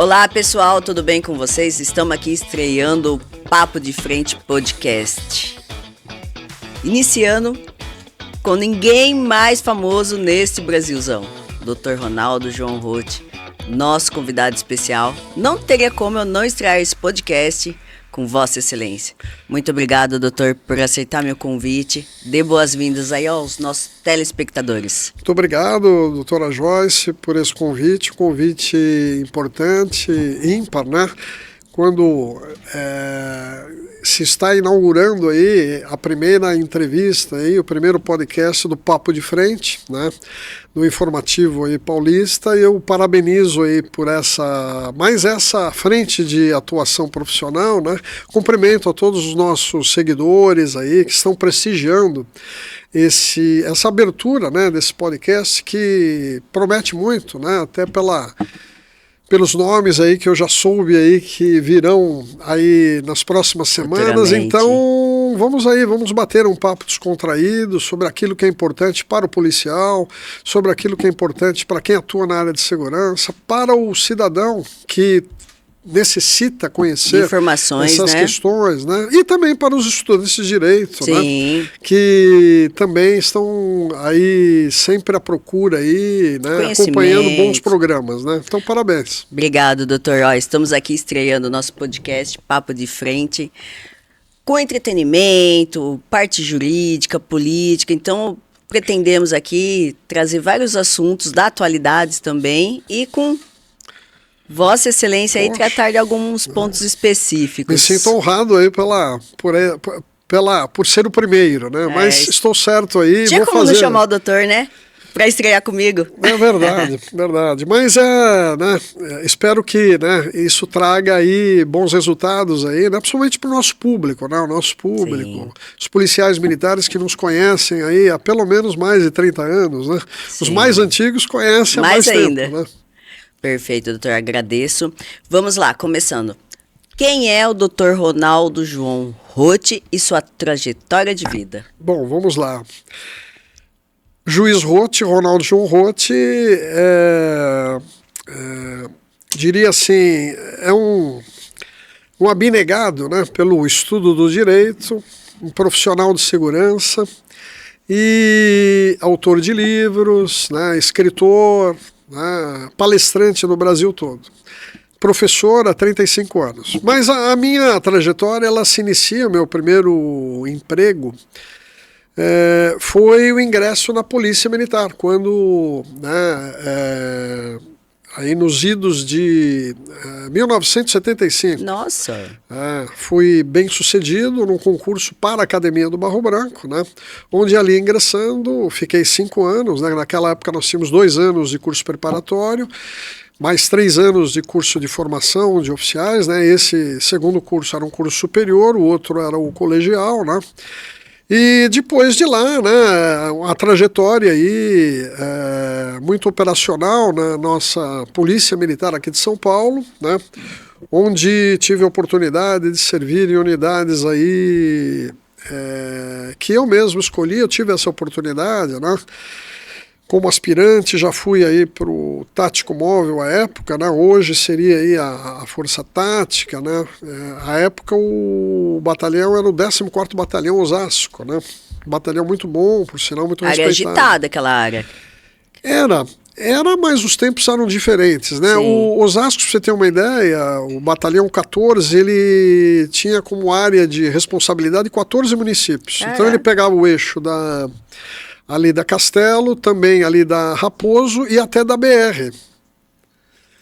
Olá pessoal, tudo bem com vocês? Estamos aqui estreando o Papo de Frente Podcast. Iniciando com ninguém mais famoso neste Brasilzão, Dr. Ronaldo João Roth, nosso convidado especial. Não teria como eu não estrear esse podcast com Vossa Excelência. Muito obrigado, doutor, por aceitar meu convite. Dê boas-vindas aí aos nossos telespectadores. Muito obrigado, doutora Joyce, por esse convite. Um convite importante, ímpar, né? Quando se está inaugurando aí a primeira entrevista, aí, o primeiro podcast do Papo de Frente, né? Do Informativo aí paulista, e eu parabenizo aí por essa frente de atuação profissional, né? Cumprimento a todos os nossos seguidores aí que estão prestigiando essa abertura, né, desse podcast que promete muito, né? Até pelos nomes aí que eu já soube aí que virão aí nas próximas semanas. Então vamos bater um papo descontraído sobre aquilo que é importante para o policial, sobre aquilo que é importante para quem atua na área de segurança, para o cidadão que necessita conhecer informações, essas questões, né? E também para os estudantes de direito, sim, né? Que também estão aí sempre à procura aí, né? Acompanhando bons programas, né? Então, parabéns. Obrigado, doutor. Estamos aqui estreando o nosso podcast Papo de Frente, com entretenimento, parte jurídica, política. Então, pretendemos aqui trazer vários assuntos da atualidade também e com Vossa Excelência aí tratar de alguns pontos específicos. Me sinto honrado aí por ser o primeiro, né? Mas estou certo aí. Tinha como não chamar o doutor, né? Para estrear comigo. É verdade, verdade. Mas espero que, né, isso traga aí bons resultados aí, né? Principalmente para o nosso público, né? O nosso público, sim, os policiais militares que nos conhecem aí há pelo menos mais de 30 anos, né? Sim. Os mais antigos conhecem há mais ainda. Tempo, né? Perfeito, doutor, agradeço. Vamos lá, começando. Quem é o doutor Ronaldo João Roth e sua trajetória de vida? Bom, vamos lá. Juiz Roth, Ronaldo João Roth, diria assim, é um abnegado, né, pelo estudo do direito, um profissional de segurança e autor de livros, né, escritor, palestrante no Brasil todo, professor há 35 anos. Mas a minha trajetória, ela se inicia, meu primeiro emprego foi o ingresso na Polícia Militar, quando, aí nos idos de 1975. Nossa! Fui bem sucedido num concurso para a Academia do Barro Branco, né? Onde ali ingressando, fiquei 5 anos, né? Naquela época nós tínhamos 2 anos de curso preparatório, mais 3 anos de curso de formação de oficiais, né? Esse segundo curso era um curso superior, o outro era o colegial, né? E depois de lá, né, a trajetória aí muito operacional na nossa Polícia Militar aqui de São Paulo, né, onde tive a oportunidade de servir em unidades aí que eu mesmo escolhi, eu tive essa oportunidade, né. Como aspirante, já fui aí para o Tático Móvel à época, né? Hoje seria aí a Força Tática, né? À época o batalhão era o 14º Batalhão Osasco, né? Batalhão muito bom, por sinal muito respeitado. Área agitada aquela área. Era, mas os tempos eram diferentes, né? Sim. O Osasco, para você ter uma ideia, o Batalhão 14, ele tinha como área de responsabilidade 14 municípios. Então ele pegava o eixo ali da Castelo, também ali da Raposo e até da BR.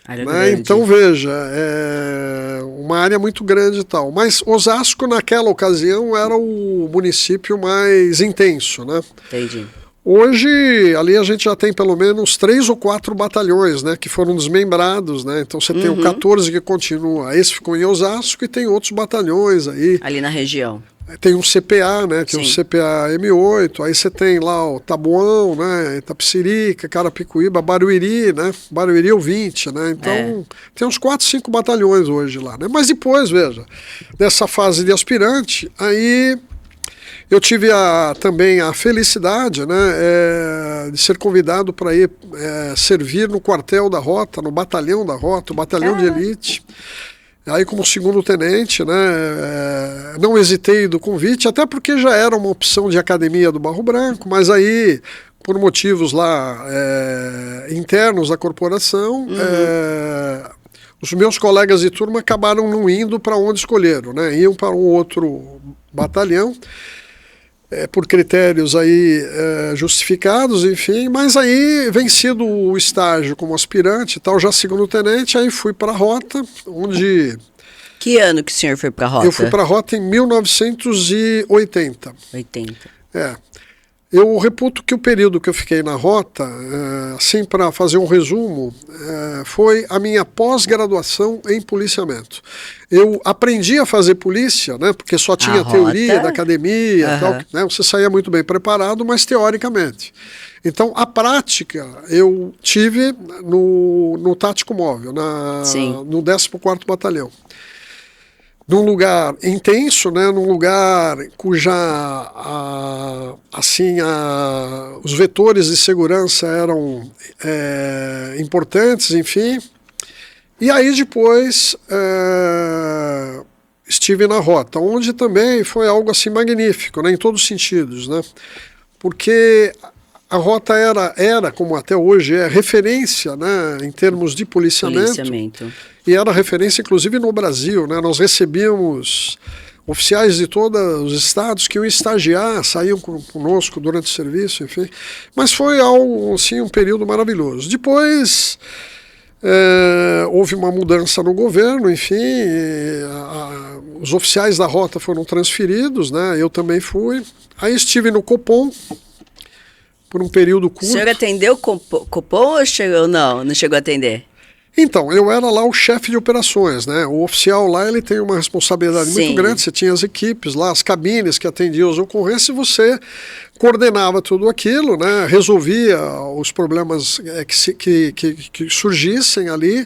Né? Então veja, é uma área muito grande e tal. Mas Osasco naquela ocasião era o município mais intenso, né? Entendi. Hoje ali a gente já tem pelo menos 3 ou 4 batalhões, né, que foram desmembrados, né? Então você tem o 14 que continua, esse ficou em Osasco e tem outros batalhões aí. Ali na região. Tem um CPA, né? Tem um CPA M8, aí você tem lá o Taboão, né? Itapecerica, Carapicuíba, Barueri, né? Barueri é o 20, né? Então tem uns 4, 5 batalhões hoje lá, né? Mas depois, veja, dessa fase de aspirante, aí Eu tive também a felicidade, né, de ser convidado para ir servir no quartel da Rota, no batalhão da Rota, o batalhão de elite. Aí como segundo tenente, né, não hesitei do convite, até porque já era uma opção de academia do Barro Branco, mas aí, por motivos lá internos da corporação, os meus colegas de turma acabaram não indo para onde escolheram, né, iam para um outro batalhão, por critérios aí justificados, enfim, mas aí vencido o estágio como aspirante e tal, já segundo tenente, aí fui para a Rota, onde... Que ano que o senhor foi para a Rota? Eu fui para a Rota em 1980. 80. Eu reputo que o período que eu fiquei na Rota, assim para fazer um resumo, foi a minha pós-graduação em policiamento. Eu aprendi a fazer polícia, né, porque só tinha teoria da academia e tal, né, você saía muito bem preparado, mas teoricamente. Então, a prática eu tive no Tático Móvel, no 14º Batalhão. Num lugar intenso, né, num lugar cuja os vetores de segurança eram importantes, enfim. E aí depois estive na Rota, onde também foi algo assim magnífico, né, em todos os sentidos, né, porque a Rota era, como até hoje referência, né, em termos de policiamento. E era referência, inclusive, no Brasil, né? Nós recebíamos oficiais de todos os estados que iam estagiar, saíam conosco durante o serviço, enfim. Mas foi algo, assim, um período maravilhoso. Depois houve uma mudança no governo, enfim, os oficiais da Rota foram transferidos, né? Eu também fui. Aí estive no Copom por um período curto. O senhor atendeu o Copom ou não chegou a atender? Então, eu era lá o chefe de operações, né? O oficial lá, ele tem uma responsabilidade muito grande. Você tinha as equipes lá, as cabines que atendiam as ocorrências, e você coordenava tudo aquilo, né? Resolvia os problemas que surgissem ali.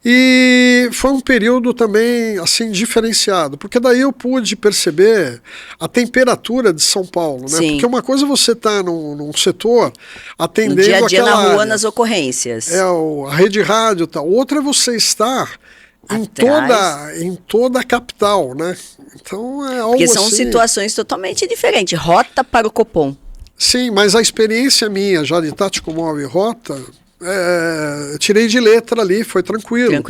E foi um período também, assim, diferenciado, porque daí eu pude perceber a temperatura de São Paulo, né? Sim. Porque uma coisa é você estar num setor atendendo no dia a dia aquela na rua, área, nas ocorrências. a rede rádio e tal. Outra é você estar em toda a capital, né? Então é algo porque são assim, situações totalmente diferentes. Rota para o Copom. Sim, mas a experiência minha já de Tático Móvel e Rota, tirei de letra ali, foi tranquilo.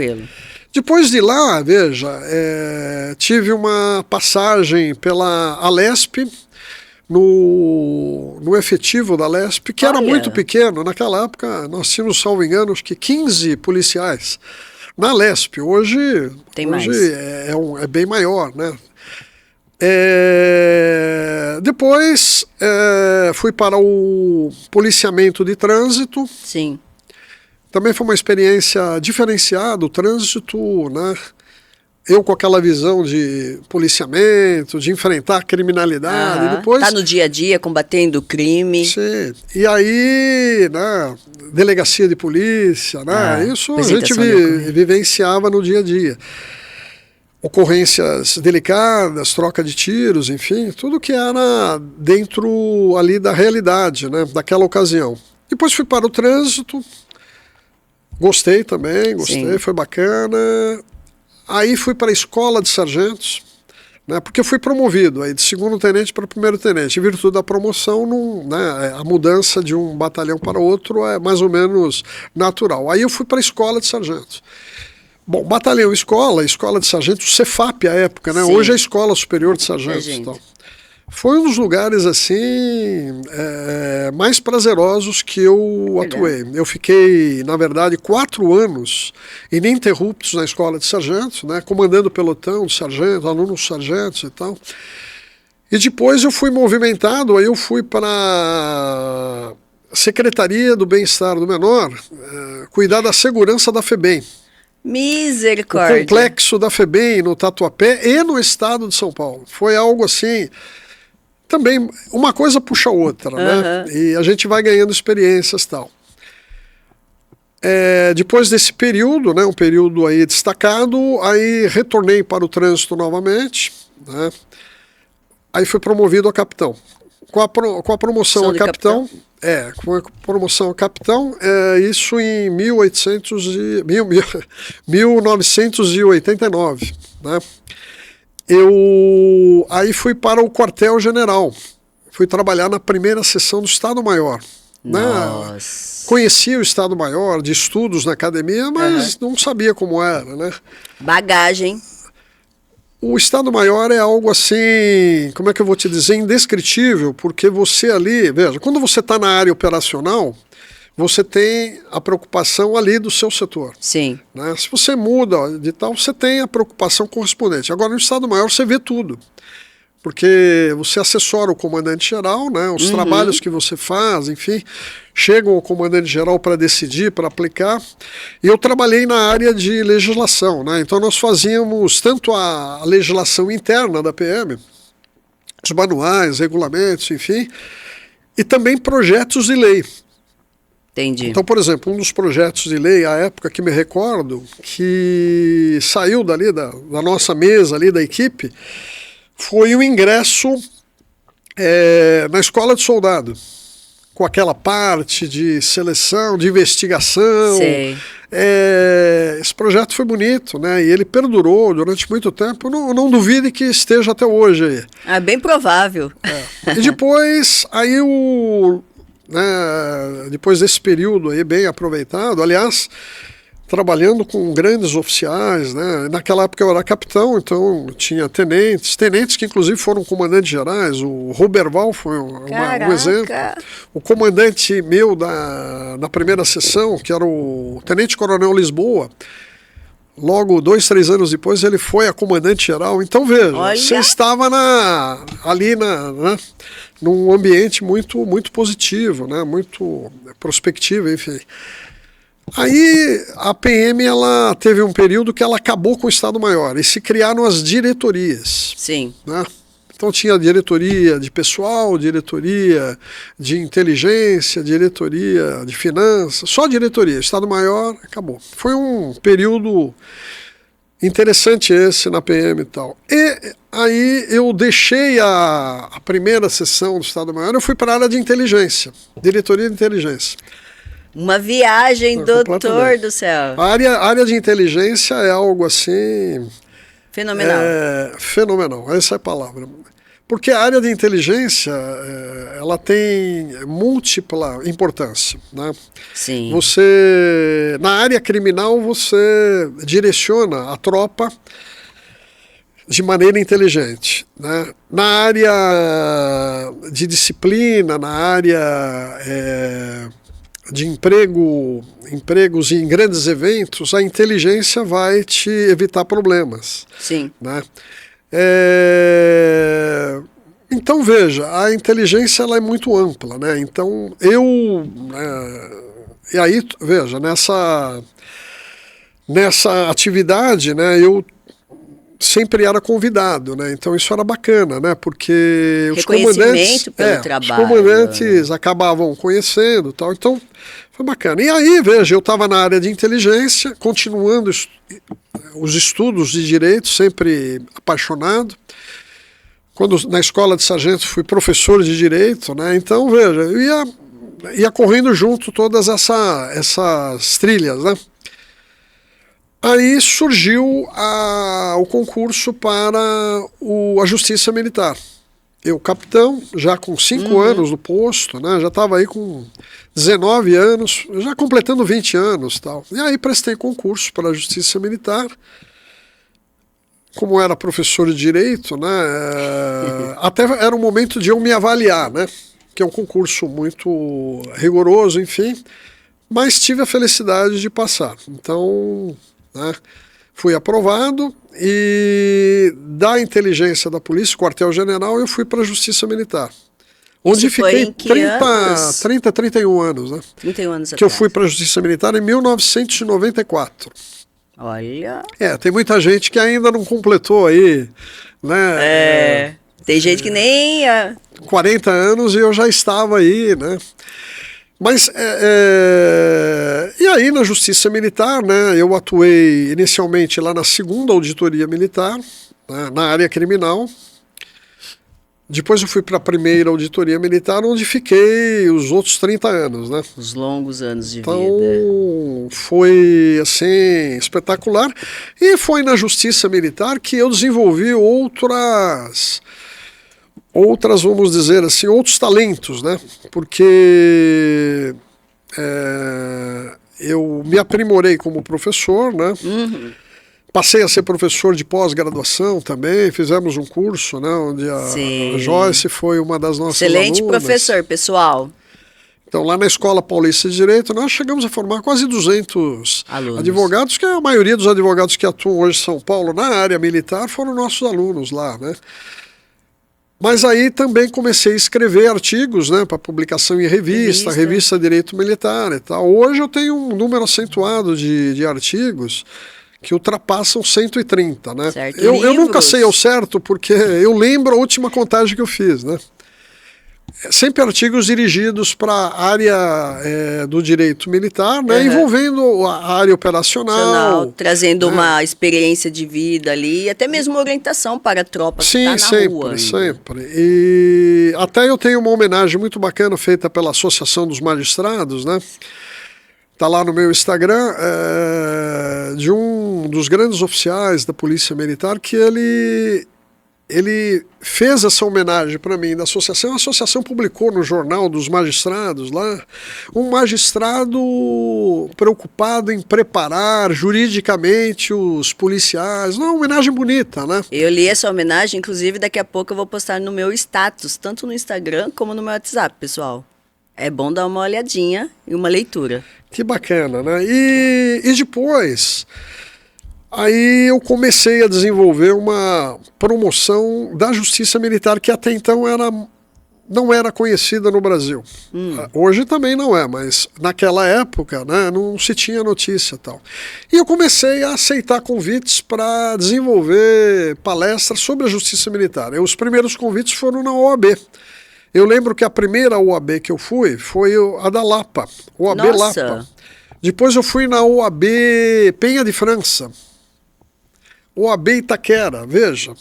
Depois de lá, veja, tive uma passagem pela Alesp, no efetivo da Alesp, que era muito pequeno. Naquela época, nós tínhamos, salvo engano, acho que 15 policiais. Na Alesp, hoje é bem maior, né? Depois fui para o policiamento de trânsito. Sim. Também foi uma experiência diferenciada, o trânsito, né? Eu com aquela visão de policiamento, de enfrentar a criminalidade. E depois, tá no dia a dia, combatendo o crime. Sim. E aí, né, delegacia de polícia, né? Isso a gente vivenciava no dia a dia. Ocorrências delicadas, troca de tiros, enfim, tudo que era dentro ali da realidade, né, daquela ocasião. Depois fui para o trânsito, gostei também, Sim. Foi bacana. Aí fui para a escola de sargentos, né, porque eu fui promovido aí de segundo tenente para primeiro tenente. Em virtude da promoção, né, a mudança de um batalhão para outro é mais ou menos natural. Aí eu fui para a escola de sargentos. Bom, batalhão, escola de sargentos, Cefap à época, né? Hoje é a Escola Superior de Sargentos. Então. Foi um dos lugares, assim, mais prazerosos que eu atuei. Eu fiquei, na verdade, 4 anos ininterruptos na Escola de Sargentos, né? Comandando pelotão de sargentos, alunos sargentos e tal. E depois eu fui movimentado, aí eu fui para a Secretaria do Bem-Estar do Menor, cuidar da segurança da FEBEM. Misericórdia. O complexo da FEBEM no Tatuapé e no estado de São Paulo. Foi algo assim, também uma coisa puxa a outra, né? E a gente vai ganhando experiências e tal. Depois desse período, né, um período aí destacado, aí retornei para o trânsito novamente, né? Aí fui promovido a capitão. Com a promoção a capitão, com a promoção a capitão, isso em 1989, né? Eu aí fui para o quartel-general, fui trabalhar na primeira seção do Estado-Maior. Né? Conhecia o Estado-Maior de estudos na academia, mas não sabia como era, né? Bagagem. O Estado-Maior é algo assim, como é que eu vou te dizer, indescritível, porque você ali, veja, quando você está na área operacional, você tem a preocupação ali do seu setor. Sim. Né? Se você muda de tal, você tem a preocupação correspondente. Agora, no Estado-Maior, você vê tudo. Porque você assessora o comandante-geral, né? Os trabalhos que você faz, enfim, chegam ao comandante-geral para decidir, para aplicar. E eu trabalhei na área de legislação, né? Então nós fazíamos tanto a legislação interna da PM, os manuais, regulamentos, enfim, e também projetos de lei. Entendi. Então, por exemplo, um dos projetos de lei, à época que me recordo, que saiu dali da nossa mesa ali da equipe, foi o ingresso na escola de soldado, com aquela parte de seleção, de investigação. Sei. Esse projeto foi bonito, né? E ele perdurou durante muito tempo. Não duvide que esteja até hoje aí. É bem provável. E depois, aí depois desse período aí bem aproveitado, aliás, trabalhando com grandes oficiais, né? Naquela época eu era capitão, então tinha tenentes que inclusive foram comandantes gerais. O Roberval foi um exemplo. O comandante meu da primeira sessão, que era o tenente-coronel Lisboa, logo 2-3 anos depois ele foi a comandante geral. Então veja, você estava ali num ambiente muito, muito positivo, né? Muito prospectivo, enfim. Aí a PM ela teve um período que ela acabou com o Estado-Maior e se criaram as diretorias. Sim. Né? Então tinha a diretoria de pessoal, diretoria de inteligência, diretoria de finanças, só diretoria. Estado-Maior acabou. Foi um período interessante esse na PM e tal. E aí eu deixei a primeira sessão do Estado-Maior, eu fui para a área de inteligência, diretoria de inteligência. Uma viagem, doutor do céu. A área de inteligência é algo assim... Fenomenal. Fenomenal, essa é a palavra. Porque a área de inteligência, ela tem múltipla importância. Né? Sim. Na área criminal, você direciona a tropa de maneira inteligente. Né? Na área de disciplina, na área... de empregos em grandes eventos, a inteligência vai te evitar problemas. Sim. Né? Então, veja, a inteligência ela é muito ampla. Né? Então, e aí, veja, nessa atividade, né, eu sempre era convidado, né? Então isso era bacana, né? Porque os comandantes, pelo trabalho, os comandantes acabavam conhecendo, tal. Então foi bacana. E aí, veja, eu estava na área de inteligência, continuando os estudos de direito, sempre apaixonado. Quando na escola de sargento fui professor de direito, né? Então veja, eu ia correndo junto todas essas trilhas, né? Aí surgiu o concurso para a Justiça Militar. Eu, capitão, já com 5 anos no posto, né, já estava aí com 19 anos, já completando 20 anos. Tal. E aí prestei concurso para a Justiça Militar. Como era professor de Direito, né, até era um momento de eu me avaliar, né, que é um concurso muito rigoroso, enfim, mas tive a felicidade de passar. Então... Né? Fui aprovado e da inteligência da polícia, quartel-general, eu fui para a Justiça Militar. Onde fiquei 31 anos. Né? 31 anos que atrás. Eu fui para a Justiça Militar em 1994. Olha... tem muita gente que ainda não completou aí, né? Tem gente que nem... 40 anos e eu já estava aí, né? Mas, e aí na Justiça Militar, né, eu atuei inicialmente lá na 2ª Auditoria Militar, né, na área criminal, Depois eu fui para a primeira auditoria militar, onde fiquei os outros 30 anos, né? Os longos anos de vida. Então, foi, assim, espetacular. E foi na Justiça Militar que eu desenvolvi outras, vamos dizer assim, outros talentos, né? Porque eu me aprimorei como professor, né? Uhum. Passei a ser professor de pós-graduação também, fizemos um curso, né, onde a Joyce foi uma das nossas Excelente alunas. professor, pessoal. Então, lá na Escola Paulista de Direito, nós chegamos a formar quase 200 alunos. Advogados, que a maioria dos advogados que atuam hoje em São Paulo na área militar foram nossos alunos lá, né? Mas aí também comecei a escrever artigos, né, para publicação em revista Direito Militar e tal. Hoje eu tenho um número acentuado de artigos que ultrapassam 130, né? Certo. Eu nunca sei ao certo, porque eu lembro a última contagem que eu fiz, né? Sempre artigos dirigidos para a área do direito militar, né? Envolvendo a área operacional. Trazendo uma experiência de vida ali, e até mesmo orientação para a tropa que está na sempre, rua. Sim, sempre. E até eu tenho uma homenagem muito bacana feita pela Associação dos Magistrados, né? Está lá no meu Instagram, de um dos grandes oficiais da Polícia Militar, que ele fez essa homenagem para mim da associação. A associação publicou no Jornal dos Magistrados lá, um magistrado preocupado em preparar juridicamente os policiais. Uma homenagem bonita, né? Eu li essa homenagem, inclusive daqui a pouco eu vou postar no meu status, tanto no Instagram como no meu WhatsApp, pessoal. É bom dar uma olhadinha e uma leitura. Que bacana, né? E depois, aí eu comecei a desenvolver uma promoção da Justiça Militar que até então não era conhecida no Brasil. Hoje também não é, mas naquela época, né, não se tinha notícia e tal. E eu comecei a aceitar convites para desenvolver palestras sobre a Justiça Militar. Os primeiros convites foram na OAB. Eu lembro que a primeira OAB que eu fui foi a da Lapa, OAB Nossa. Lapa. Depois eu fui na OAB Penha de França, OAB Itaquera, veja.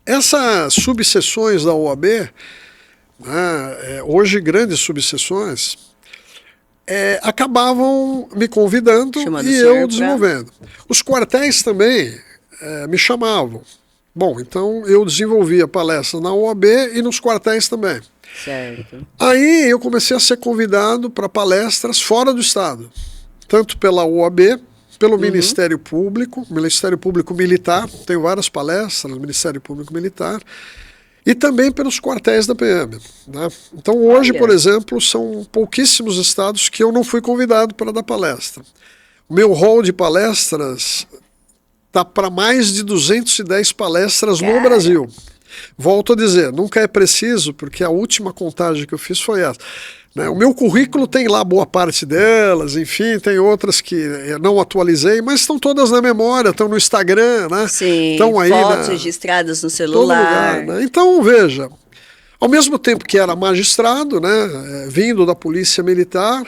Essas subseções da OAB, né, hoje grandes subseções, acabavam me convidando e eu desenvolvendo. Os quartéis também me chamavam. Bom, então eu desenvolvia palestras na OAB e nos quartéis também. Certo. Aí eu comecei a ser convidado para palestras fora do estado, tanto pela OAB, pelo Ministério Público Militar, tenho várias palestras no Ministério Público Militar, e também pelos quartéis da PM. Né? Então hoje, por exemplo, são pouquíssimos estados que eu não fui convidado para dar palestra. O meu hall de palestras está para mais de 210 palestras no Brasil. Volto a dizer, nunca é preciso, porque a última contagem que eu fiz foi essa. Né? O meu currículo tem lá boa parte delas, enfim, tem outras que eu não atualizei, mas estão todas na memória, estão no Instagram, né? Sim, estão aí fotos registradas no celular. Todo lugar, né? Então, veja, ao mesmo tempo que era magistrado, né, vindo da Polícia Militar,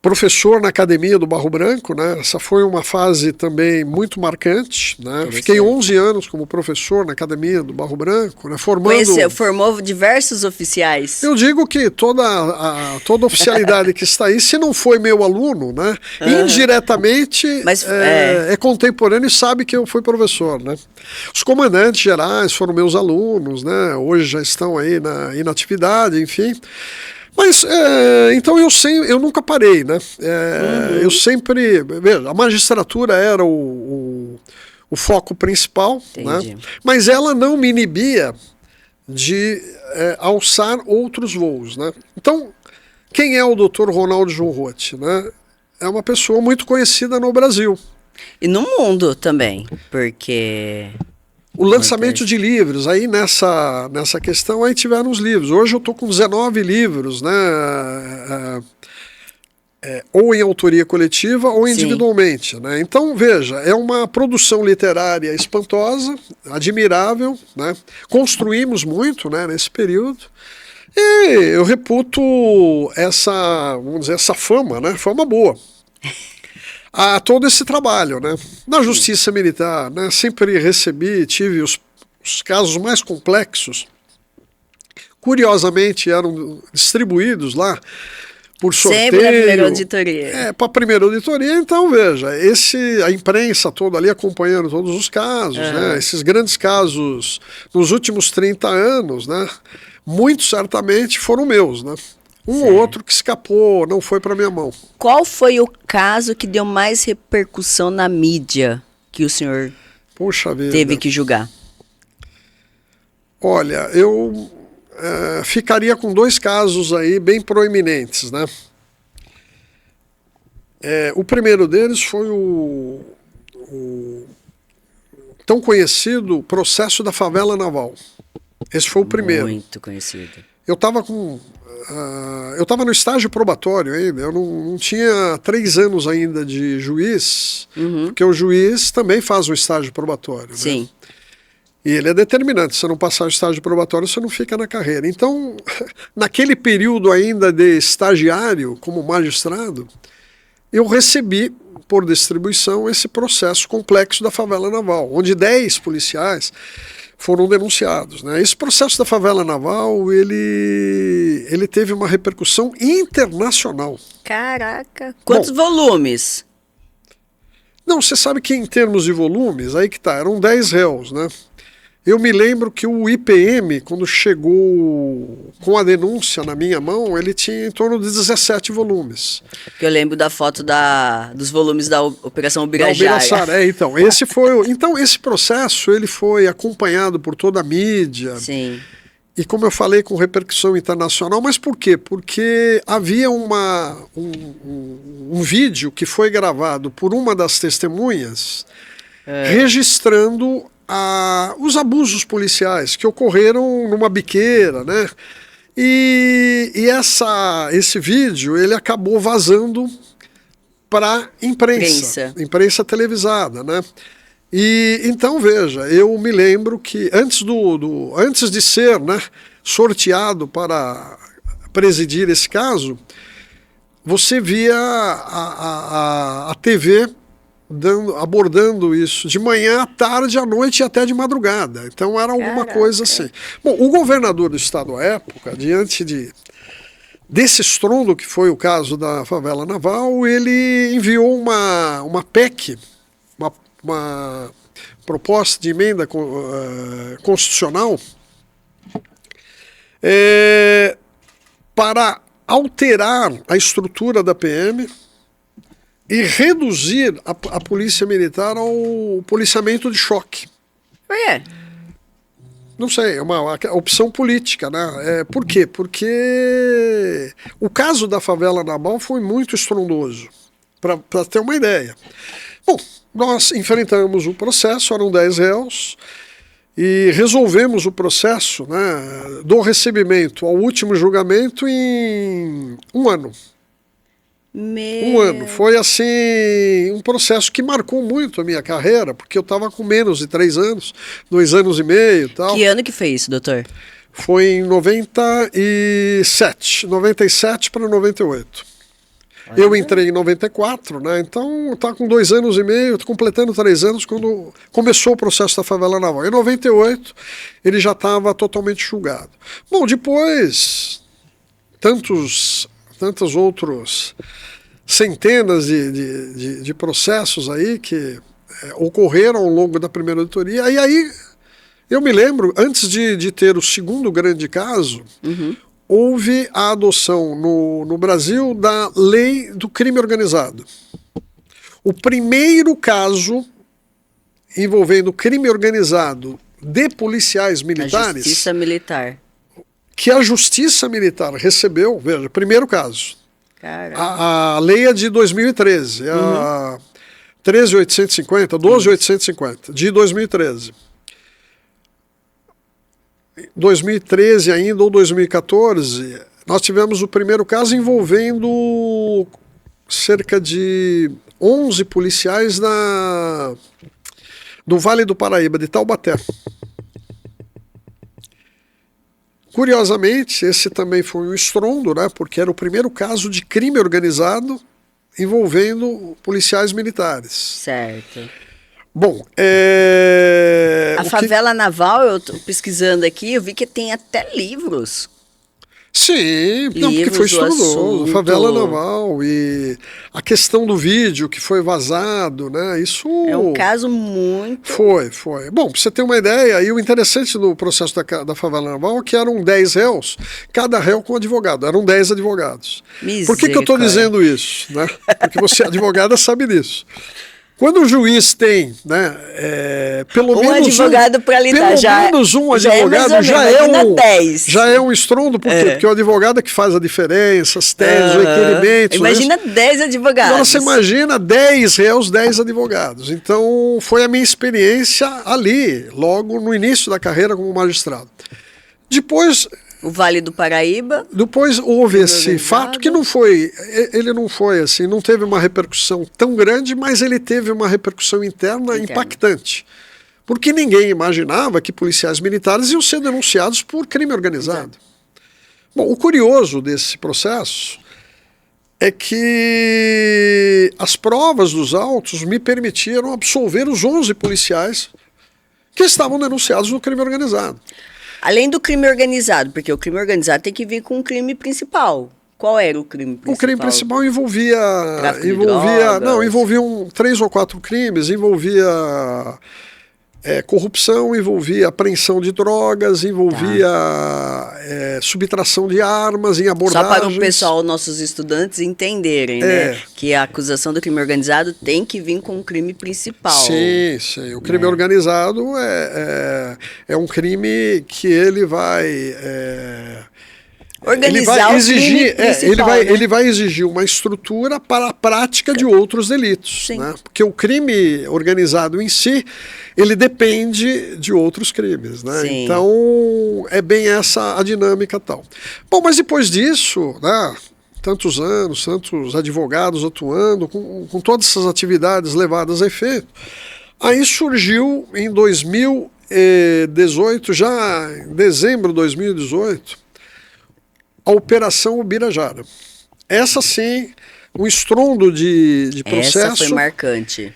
professor na Academia do Barro Branco, né? Essa foi uma fase também muito marcante, né? Fiquei 11 anos como professor na Academia do Barro Branco, né? Formou diversos oficiais. Eu digo que toda oficialidade que está aí, se não foi meu aluno, né? Indiretamente é contemporâneo e sabe que eu fui professor, né? Os comandantes gerais foram meus alunos, né? Hoje já estão aí na inatividade, enfim. Mas, então eu nunca parei, né? Eu sempre, veja, a magistratura era o foco principal, né? Mas ela não me inibia de alçar outros voos, né? Então, quem é o Dr. Ronaldo João Roth, né? É uma pessoa muito conhecida no Brasil. E no mundo também, porque... O lançamento de livros, aí nessa questão, aí tiveram os livros. Hoje eu estou com 19 livros, né? Ou em autoria coletiva ou individualmente. Né? Então, veja, é uma produção literária espantosa, admirável, né? Construímos muito, né, nesse período. E eu reputo vamos dizer, essa fama, né? Fama boa. A todo esse trabalho, né? Na Justiça Militar, né? Sempre tive os casos mais complexos curiosamente eram distribuídos lá por sorteio. Sempre na primeira auditoria. Para a primeira auditoria, então veja, a imprensa toda ali acompanhando todos os casos, né? Esses grandes casos nos últimos 30 anos, né? Muitos certamente foram meus, né? Ou outro que escapou, não foi para minha mão. Qual foi o caso que deu mais repercussão na mídia que o senhor teve que julgar? Olha, eu ficaria com 2 casos aí bem proeminentes, né? O primeiro deles foi o tão conhecido processo da favela naval. Esse foi o primeiro. Muito conhecido. Eu estava no estágio probatório ainda, eu não tinha 3 anos ainda de juiz, porque o juiz também faz um estágio probatório. Sim. Né? E ele é determinante, se você não passar o estágio probatório, você não fica na carreira. Então, naquele período ainda de estagiário, como magistrado, eu recebi, por distribuição, esse processo complexo da favela naval, onde 10 policiais foram denunciados. Né? Esse processo da favela naval, ele teve uma repercussão internacional. Caraca! Quantos volumes? Não, você sabe que em termos de volumes, aí que tá, eram 10 réus, né? Eu me lembro que o IPM, quando chegou com a denúncia na minha mão, ele tinha em torno de 17 volumes. Eu lembro da foto dos volumes da Operação Ubirajara. Então, esse processo ele foi acompanhado por toda a mídia. Sim. E como eu falei, com repercussão internacional. Mas por quê? Porque havia um vídeo que foi gravado por uma das testemunhas registrando os abusos policiais que ocorreram numa biqueira, né? E esse vídeo ele acabou vazando para imprensa televisada, né? E então veja, eu me lembro que antes de ser, né, sorteado para presidir esse caso, você via a TV abordando isso de manhã, à tarde, à noite e até de madrugada. Então era alguma coisa assim. Bom, o governador do estado à época, diante desse estrondo que foi o caso da favela naval, ele enviou uma PEC, uma proposta de emenda constitucional para alterar a estrutura da PM e reduzir a polícia militar ao policiamento de choque. Não sei, é uma opção política, né? Por quê? Porque o caso da favela naval foi muito estrondoso, para ter uma ideia. Bom, nós enfrentamos o processo, eram 10 réus, e resolvemos o processo, né, do recebimento ao último julgamento em 1 ano. Um ano. Foi assim, um processo que marcou muito a minha carreira, porque eu estava com menos de 3 anos, 2 anos e meio e tal. Que ano que foi isso, doutor? Foi em 97 para 98. Eu entrei em 94, né? Então tá com 2 anos e meio, completando 3 anos quando começou o processo da favela naval. Em 98 ele já estava totalmente julgado. Bom, depois tantos outros centenas de processos aí que ocorreram ao longo da primeira auditoria. E aí eu me lembro, antes de ter o segundo grande caso, houve a adoção no Brasil da lei do crime organizado. O primeiro caso envolvendo crime organizado de policiais militares... A Justiça Militar. Que a Justiça Militar recebeu, veja, primeiro caso. A lei é de 2013, a 13.850, 12.850, de 2013. 2013 ainda, ou 2014, nós tivemos o primeiro caso envolvendo cerca de 11 policiais do Vale do Paraíba, de Taubaté. Curiosamente, esse também foi um estrondo, né, porque era o primeiro caso de crime organizado envolvendo policiais militares. Certo. Bom, a favela naval, eu estou pesquisando aqui, eu vi que tem até livros. Sim, não, porque foi estudioso, favela naval e a questão do vídeo que foi vazado, né? Isso é um caso muito... Foi. Bom, pra você ter uma ideia, e o interessante do processo da favela naval é que eram 10 réus, cada réu com advogado, eram 10 advogados. Por que eu estou dizendo isso? Né? Porque você, advogada, sabe disso. Quando o juiz tem, né, pelo menos advogado para lidar, menos um advogado já é um estrondo, por quê? Porque o advogado é que faz a diferença, as teses, os requerimentos. Imagina 10 advogados. Agora você imagina 10 réus, 10 advogados. Então foi a minha experiência ali, logo no início da carreira como magistrado. Depois... O Vale do Paraíba. Depois houve esse fato que não foi assim, não teve uma repercussão tão grande, mas ele teve uma repercussão interna impactante. Porque ninguém imaginava que policiais militares iam ser denunciados por crime organizado. Exato. Bom, o curioso desse processo é que as provas dos autos me permitiram absolver os 11 policiais que estavam denunciados no crime organizado. Além do crime organizado, porque o crime organizado tem que vir com um crime principal. Qual era o crime principal? O crime principal envolvia 3 ou 4 crimes, envolvia corrupção, envolvia apreensão de drogas, envolvia subtração de armas em abordagens. Só para o pessoal, nossos estudantes entenderem, né? Que a acusação do crime organizado tem que vir com o crime principal. Sim. O crime organizado é um crime que ele vai... Organizar ele vai exigir uma estrutura para a prática de outros delitos, né? Porque o crime organizado em si, ele depende de outros crimes, né? Então é bem essa a dinâmica tal. Bom, mas depois disso, né, tantos anos, tantos advogados atuando com todas essas atividades levadas a efeito, aí surgiu em 2018, já em dezembro de 2018, a Operação Ubirajara. Essa sim, um estrondo de processo. Essa foi marcante.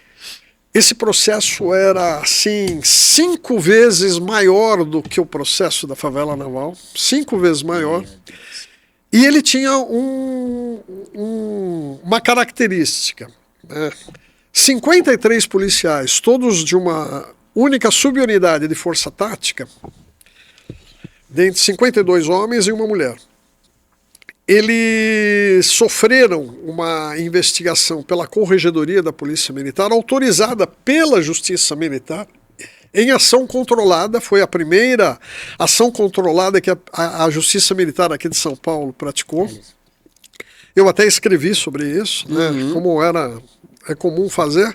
Esse processo era, assim, 5 vezes maior do que o processo da favela naval. 5 vezes maior. E ele tinha uma característica, né? 53 policiais, todos de uma única subunidade de força tática, dentre 52 homens e uma mulher. Eles sofreram uma investigação pela Corregedoria da Polícia Militar, autorizada pela Justiça Militar, em ação controlada. Foi a primeira ação controlada que a Justiça Militar aqui de São Paulo praticou. Eu até escrevi sobre isso, né, como é comum fazer.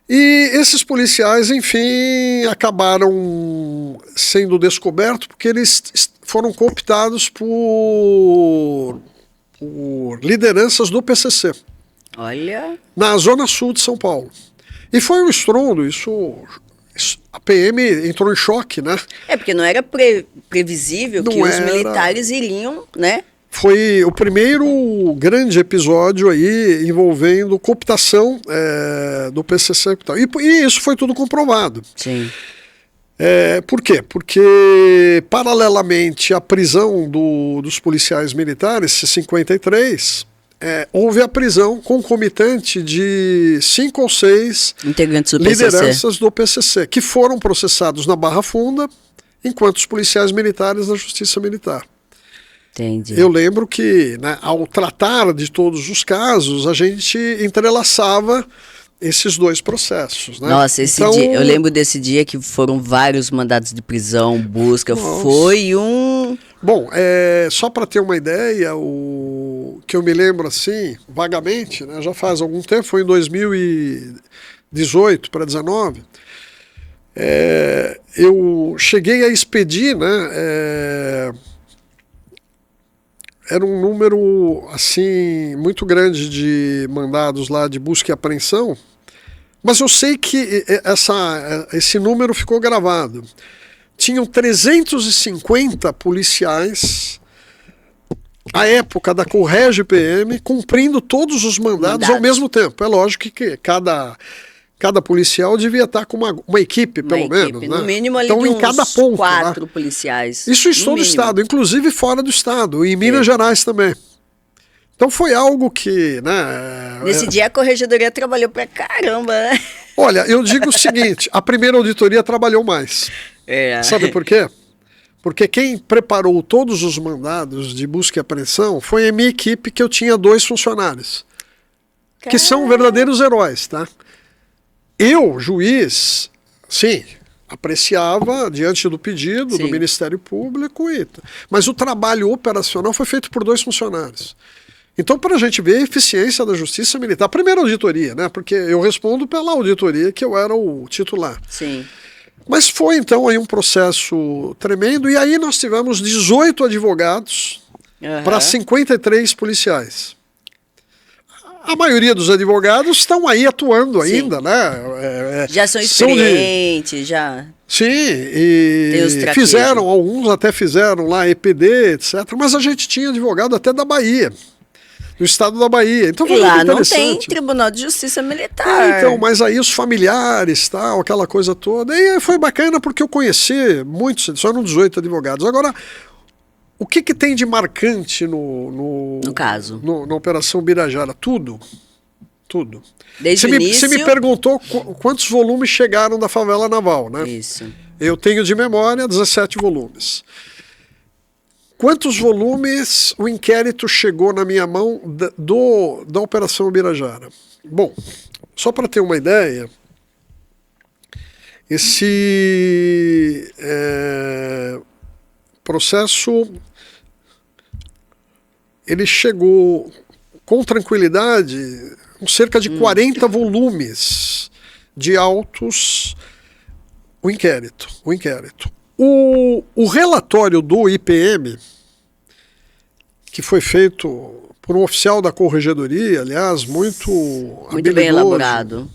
E esses policiais, enfim, acabaram sendo descobertos porque eles foram cooptados por lideranças do PCC. Olha. Na zona sul de São Paulo. E foi um estrondo, a PM entrou em choque, né? Porque não era previsível que os militares iriam, né? Foi o primeiro grande episódio aí envolvendo cooptação do PCC e tal. E isso foi tudo comprovado. Sim. Por quê? Porque, paralelamente à prisão dos policiais militares, 53, houve a prisão concomitante de 5 ou 6 lideranças do PCC, que foram processados na Barra Funda, enquanto os policiais militares na Justiça Militar. Entendi. Eu lembro que, né, ao tratar de todos os casos, a gente entrelaçava esses dois processos, né? Nossa, dia, eu lembro desse dia que foram vários mandados de prisão, busca, foi um... Bom, só para ter uma ideia, o que eu me lembro assim, vagamente, né, já faz algum tempo, foi em 2018 para 2019, eu cheguei a expedir, né, era um número assim muito grande de mandados lá de busca e apreensão, mas eu sei que esse número ficou gravado. Tinham 350 policiais, à época da Correge PM, cumprindo todos os mandados ao mesmo tempo. É lógico que cada Cada policial devia estar com uma equipe, pelo menos. Né? No mínimo ali então, de em cada uns ponto, 4 né? policiais. Isso em todo o estado, inclusive fora do estado, e em Minas Gerais também. Então foi algo que... Né, nesse dia a corregedoria trabalhou pra caramba, né? Olha, eu digo o seguinte, a primeira auditoria trabalhou mais. Sabe por quê? Porque quem preparou todos os mandados de busca e apreensão foi a minha equipe, que eu tinha 2 funcionários. Que são verdadeiros heróis, tá? Eu, juiz, sim, apreciava diante do pedido do Ministério Público, mas o trabalho operacional foi feito por 2 funcionários. Então, para a gente ver a eficiência da Justiça Militar, a primeira auditoria, né? Porque eu respondo pela auditoria que eu era o titular. Sim. Mas foi então aí um processo tremendo, e aí nós tivemos 18 advogados para 53 policiais. A maioria dos advogados estão aí atuando ainda, né? Já são experientes, já. Sim, e fizeram, alguns até fizeram lá EPD, etc. Mas a gente tinha advogado até da Bahia, do estado da Bahia. Então foi lá muito interessante. Não tem Tribunal de Justiça Militar. Então, mas aí os familiares, tal, aquela coisa toda. E foi bacana porque eu conheci muitos, só eram 18 advogados. Agora, o que tem de marcante no caso? Na Operação Birajara? Tudo. Desde o início... Você me perguntou quantos volumes chegaram da favela naval, né? Isso. Eu tenho de memória 17 volumes. Quantos volumes o inquérito chegou na minha mão da Operação Birajara? Bom, só para ter uma ideia, esse processo ele chegou com tranquilidade com cerca de 40 volumes de autos, o inquérito. O relatório do IPM, que foi feito por um oficial da Corregedoria, aliás, muito bem elaborado.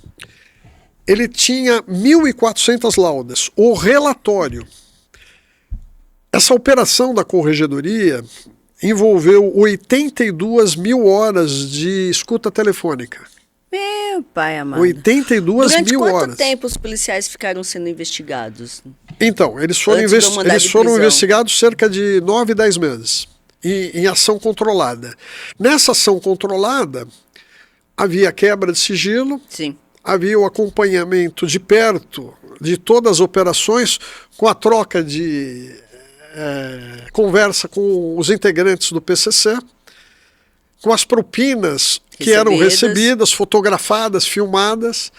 Ele tinha 1.400 laudas. O relatório. Essa operação da Corregedoria envolveu 82 mil horas de escuta telefônica. Meu pai amado. 82 mil horas. Durante quanto tempo os policiais ficaram sendo investigados? Então, eles foram investigados cerca de 9, 10 meses. Em ação controlada. Nessa ação controlada, havia quebra de sigilo. Sim. Havia o acompanhamento de perto de todas as operações, com a troca de conversa com os integrantes do PCC, com as propinas que eram recebidas, fotografadas, filmadas,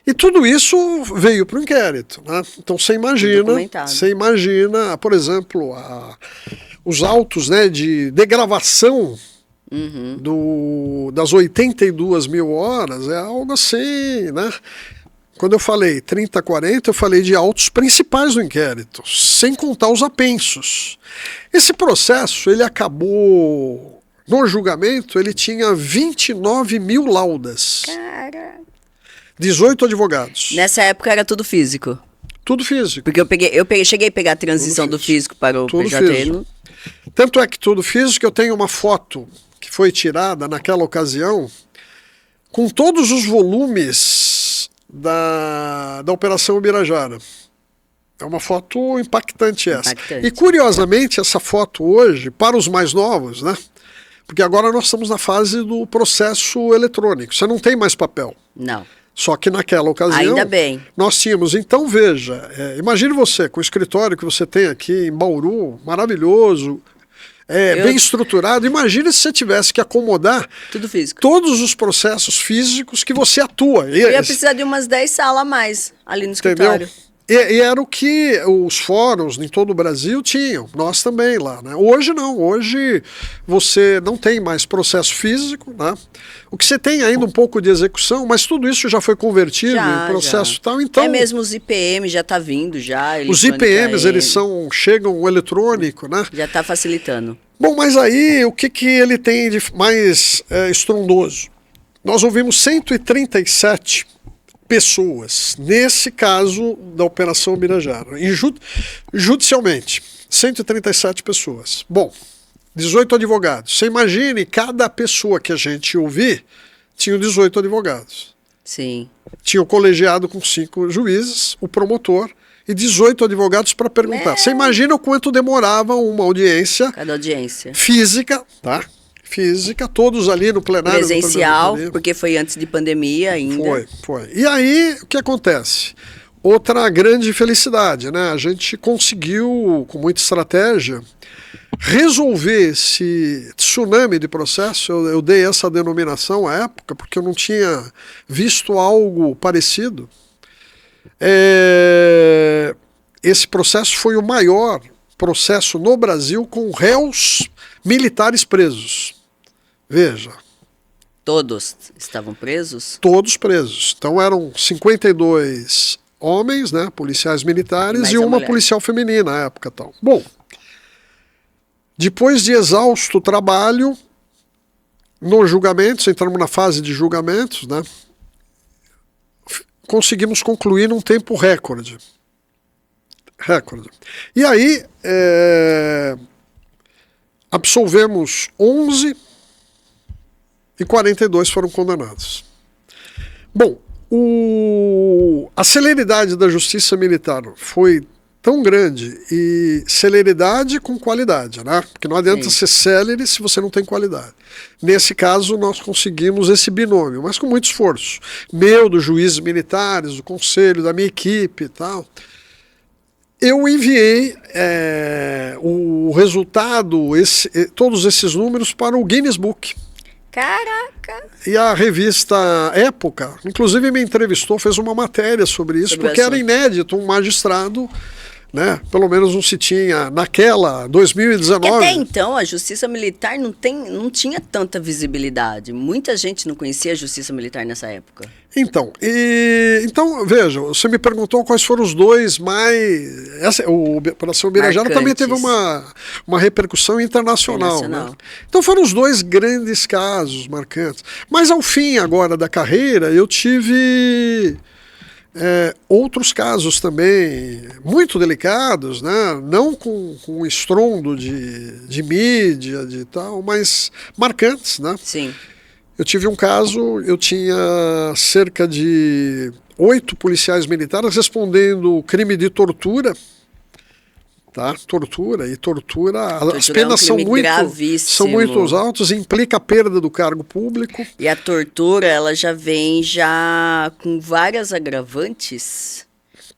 e tudo isso veio para o inquérito, né? Então você imagina, por exemplo, os autos, né, de degravação das 82 mil horas, é algo assim, né? Quando eu falei 30, 40, eu falei de autos principais do inquérito, sem contar os apensos. Esse processo, ele acabou, no julgamento, ele tinha 29 mil laudas. Cara. 18 advogados. Nessa época era tudo físico? Tudo físico. Porque cheguei a pegar a transição do físico para o PJT. Tanto é que tudo físico, eu tenho uma foto que foi tirada naquela ocasião, com todos os volumes da Operação Birajara. É uma foto impactante essa. E curiosamente, essa foto hoje, para os mais novos, né? Porque agora nós estamos na fase do processo eletrônico. Você não tem mais papel. Não. Só que naquela ocasião, ainda bem, nós tínhamos. Então, veja, imagine você, com o escritório que você tem aqui em Bauru, maravilhoso, bem estruturado. Imagine se você tivesse que acomodar tudo físico, todos os processos físicos que você atua. Eu ia precisar de umas 10 salas a mais ali no escritório. E era o que os fóruns em todo o Brasil tinham, nós também lá, né? Hoje não, hoje você não tem mais processo físico, né? O que você tem ainda um pouco de execução, mas tudo isso já foi convertido em processo tal. Então, mesmo os IPM já está vindo já. Os IPMs, eles chegam eletrônico, né? Já está facilitando. Bom, mas aí o que ele tem de mais estrondoso? Nós ouvimos 137 pessoas, nesse caso da Operação Birajara, judicialmente, 137 pessoas. Bom, 18 advogados. Você imagine, cada pessoa que a gente ouvir, tinha 18 advogados. Sim. Tinha o colegiado com 5 juízes, o promotor e 18 advogados para perguntar. Você imagina o quanto demorava uma audiência. Cada audiência. Física, tá? Física, todos ali no plenário. Presencial, porque foi antes de pandemia ainda. Foi. E aí, o que acontece? Outra grande felicidade, né? A gente conseguiu, com muita estratégia, resolver esse tsunami de processo. Eu dei essa denominação à época, porque eu não tinha visto algo parecido. Esse processo foi o maior processo no Brasil com réus militares presos. Veja. Todos estavam presos? Todos presos. Então eram 52 homens, né, policiais militares e uma policial feminina na época. Tal. Bom, depois de exausto trabalho, nos julgamentos, entramos na fase de julgamentos, né, conseguimos concluir num tempo recorde. E aí, absolvemos 11 e 42 foram condenados. Bom, a celeridade da justiça militar foi tão grande, e celeridade com qualidade, né? Porque não adianta ser célere se você não tem qualidade. Nesse caso, nós conseguimos esse binômio, mas com muito esforço. Meu, dos juízes militares, do conselho, da minha equipe e tal. Eu enviei o resultado, todos esses números, para o Guinness Book. Caraca! E a revista Época, inclusive, me entrevistou, fez uma matéria sobre isso, porque era inédito um magistrado, né? Pelo menos não se tinha naquela 2019. Porque até então a justiça militar não tinha tanta visibilidade. Muita gente não conhecia a justiça militar nessa época. Então, veja, você me perguntou quais foram os dois mais... O Operação Birajara também teve uma repercussão internacional. Né? Então foram os dois grandes casos marcantes. Mas ao fim agora da carreira, eu tive... outros casos também muito delicados, né? Não com estrondo de mídia, de tal, mas marcantes, né? Sim. Eu tive um caso, eu tinha cerca de 8 policiais militares respondendo crime de tortura, tá? Tortura, as penas são muito altas, implica a perda do cargo público. E a tortura, ela já vem com várias agravantes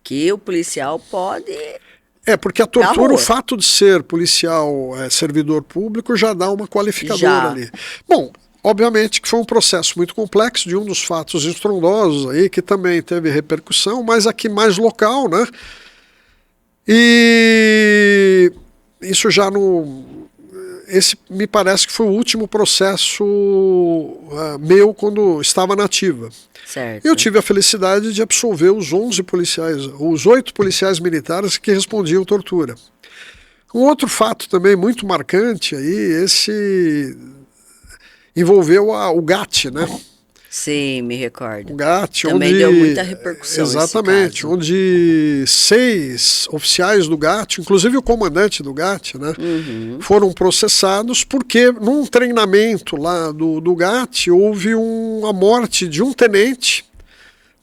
que o policial pode... Porque a tortura, o fato de ser policial, servidor público, já dá uma qualificadora ali. Bom, obviamente que foi um processo muito complexo, de um dos fatos estrondosos aí, que também teve repercussão, mas aqui mais local, né? E isso já esse me parece que foi o último processo meu quando estava na ativa. Certo. Eu tive a felicidade de absolver os 8 policiais militares que respondiam tortura. Um outro fato também muito marcante aí, esse envolveu o GAT, né? Sim, me recordo. O GAT, também deu muita repercussão. Exatamente, onde 6 oficiais do GAT, inclusive o comandante do GAT, né, foram processados porque num treinamento lá do GAT houve a morte de um tenente,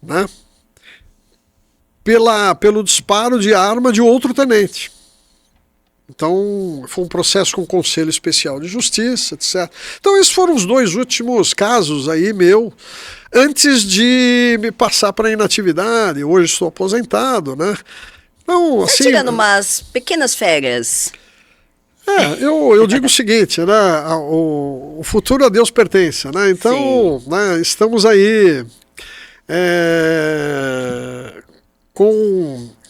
né, pelo disparo de arma de outro tenente. Então, foi um processo com o Conselho Especial de Justiça, etc. Então, esses foram os 2 últimos casos aí meu, antes de me passar para a inatividade. Hoje estou aposentado, né? Então, assim, tirando umas pequenas férias. Eu digo o seguinte, né? O futuro a Deus pertence, né? Então, né, estamos aí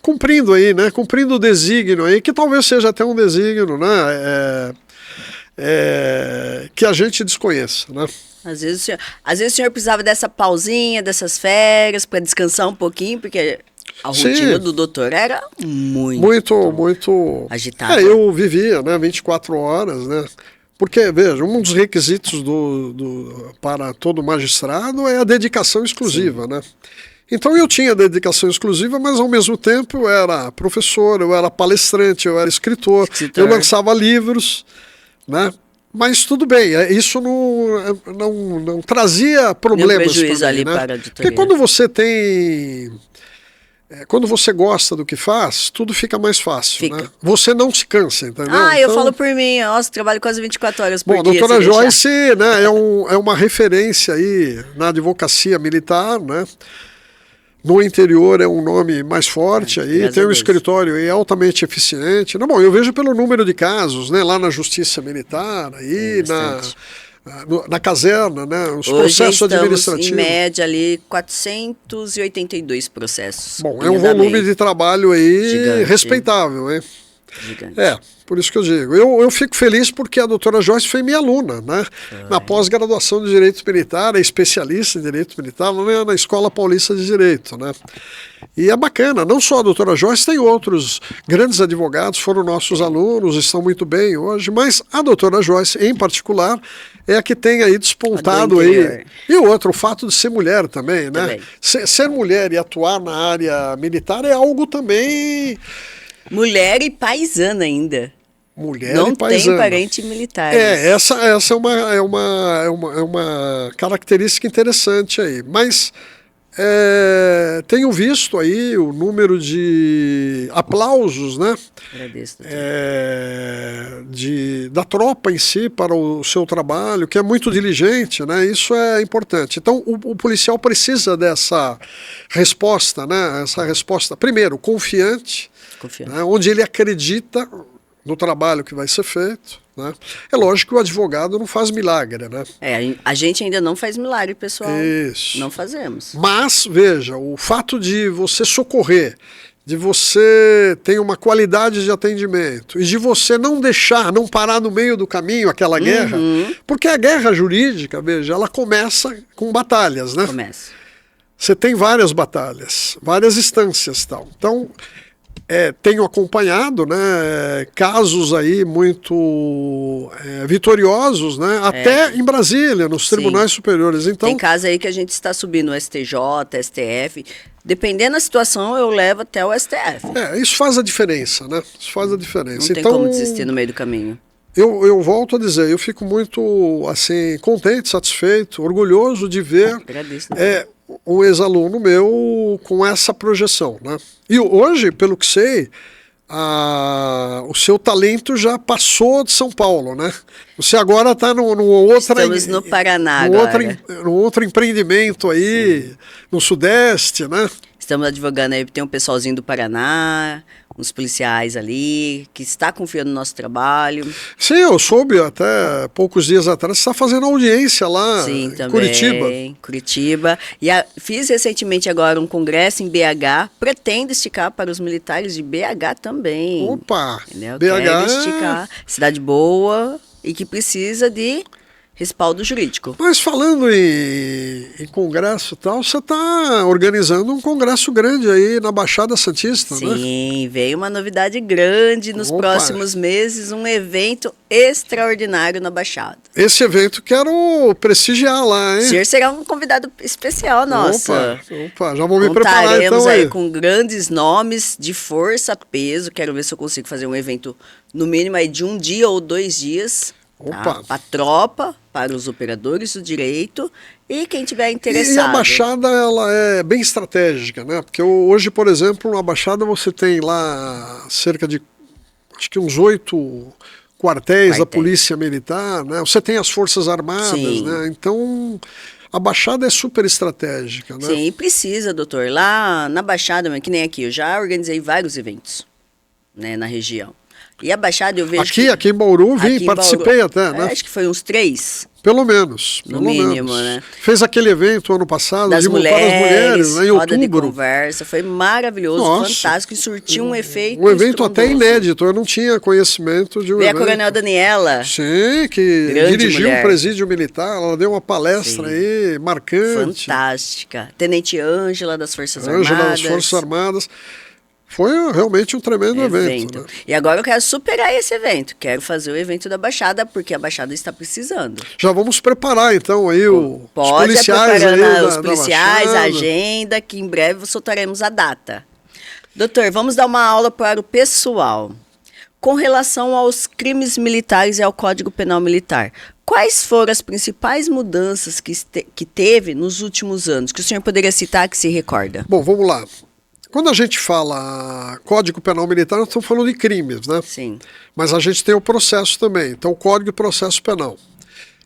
cumprindo aí, né? Cumprindo o desígnio aí, que talvez seja até um desígnio, né? Que a gente desconheça, né? Às vezes o senhor precisava dessa pausinha, dessas férias, para descansar um pouquinho, porque a rotina do doutor era muito agitada. Eu vivia, né, 24 horas, né? Porque, veja, um dos requisitos para todo magistrado é a dedicação exclusiva, né? Então eu tinha dedicação exclusiva, mas ao mesmo tempo eu era professor, eu era palestrante, eu era escritor, eu lançava livros, né? Mas tudo bem, isso não trazia problemas. Nenhum prejuízo para mim, ali né? para a auditoria. Porque quando você tem... quando você gosta do que faz, tudo fica mais fácil. Fica. Né? Você não se cansa, entendeu? Eu falo por mim. Nossa, trabalho quase 24 horas por Bom, a dia. doutora se deixar. Joyce, né, é uma referência aí na advocacia militar, né? No interior é um nome mais forte aí, graças tem a um Deus. escritório aí altamente eficiente. Não, bom, eu vejo pelo número de casos, né, lá na Justiça Militar, aí bastante. na caserna, né, os Hoje processos estamos, administrativos. em média, ali, 482 processos. Bom, em é um andamento. volume de trabalho aí Gigante. respeitável, hein? Gigante. Por isso que eu digo. Eu fico feliz porque a doutora Joyce foi minha aluna, né? Na pós-graduação de Direito Militar, é especialista em Direito Militar, na Escola Paulista de Direito, né? E é bacana, não só a doutora Joyce, tem outros grandes advogados, foram nossos alunos, estão muito bem hoje, mas a doutora Joyce, em particular, é a que tem aí despontado aí. E o outro, o fato de ser mulher também, né? Também. Ser mulher e atuar na área militar é algo também... Mulher e paisana ainda. Mulher Não e paisana. tem parente militar. Essa é uma característica interessante aí. Mas tenho visto aí o número de aplausos, né? Agradeço. Da tropa em si para o seu trabalho, que é muito diligente, né? Isso é importante. Então, o policial precisa dessa resposta, né? Essa resposta, primeiro, confiante, né? Onde ele acredita no trabalho que vai ser feito, né? É lógico que o advogado não faz milagre, né? A gente ainda não faz milagre, pessoal. Isso. Não fazemos. Mas, veja, o fato de você socorrer, de você ter uma qualidade de atendimento e de você não parar no meio do caminho aquela guerra, porque a guerra jurídica, veja, ela começa com batalhas, né? Começa. Você tem várias batalhas, várias instâncias e tal. Então, tenho acompanhado, né, casos aí muito vitoriosos, né, até em Brasília, nos tribunais superiores. Então, tem casos aí que a gente está subindo no STJ, STF. Dependendo da situação, eu levo até o STF. Isso faz a diferença, né? Isso faz a diferença. Não tem como desistir no meio do caminho. Eu volto a dizer, eu fico muito assim, contente, satisfeito, orgulhoso de ver um ex-aluno meu com essa projeção, né? E hoje, pelo que sei, o seu talento já passou de São Paulo, né? Você agora está Estamos no Paraná agora. Num outro empreendimento aí, no Sudeste, né? Estamos advogando aí, tem um pessoalzinho do Paraná, uns policiais ali, que está confiando no nosso trabalho. Sim, eu soube até poucos dias atrás, você está fazendo audiência lá em também, Curitiba. E fiz recentemente agora um congresso em BH, pretendo esticar para os militares de BH também. Opa! Entendeu? BH quero esticar. Cidade boa e que precisa de respaldo jurídico. Mas falando em congresso e tal, você está organizando um congresso grande aí na Baixada Santista, né? Sim, veio uma novidade grande nos próximos meses, um evento extraordinário na Baixada. Esse evento quero prestigiar lá, hein? O senhor será um convidado especial, nossa. Opa, já vou me preparar então aí com grandes nomes de força, peso, quero ver se eu consigo fazer um evento no mínimo aí de 1 dia ou 2 dias. Tá? Para a tropa, para os operadores do direito e quem tiver interessado. E a Baixada, ela é bem estratégica, né? Porque hoje, por exemplo, na Baixada você tem lá cerca de, acho que uns 8 quartéis da Polícia Militar, né? Você tem as Forças Armadas, né? Então, a Baixada é super estratégica, né? Sim, e precisa, doutor. Lá na Baixada, que nem aqui, eu já organizei vários eventos, né, na região. E a Baixada eu vejo aqui em Bauru, participei até, né? Acho que foi uns 3. Pelo menos. No mínimo, né? Fez aquele evento ano passado das mulheres, né, em roda outubro. De conversa, foi maravilhoso, fantástico e surtiu um efeito. Um evento até inédito, eu não tinha conhecimento de um evento. Veio a Coronel Daniela. Sim, que dirigiu um presídio militar, ela deu uma palestra aí, marcante. Fantástica. Tenente Ângela das Forças Armadas. Ângela das Forças Armadas. Foi realmente um tremendo evento. Né? E agora eu quero superar esse evento. Quero fazer o evento da Baixada, porque a Baixada está precisando. Já vamos preparar, então, aí os policiais. Os policiais, a agenda, que em breve soltaremos a data. Doutor, vamos dar uma aula para o pessoal. com relação aos crimes militares e ao Código Penal Militar, quais foram as principais mudanças que teve nos últimos anos, que o senhor poderia citar, que se recorda? Bom, vamos lá. Quando a gente fala Código Penal Militar, nós estamos falando de crimes, né? Sim. Mas a gente tem o processo também, então o Código e Processo Penal.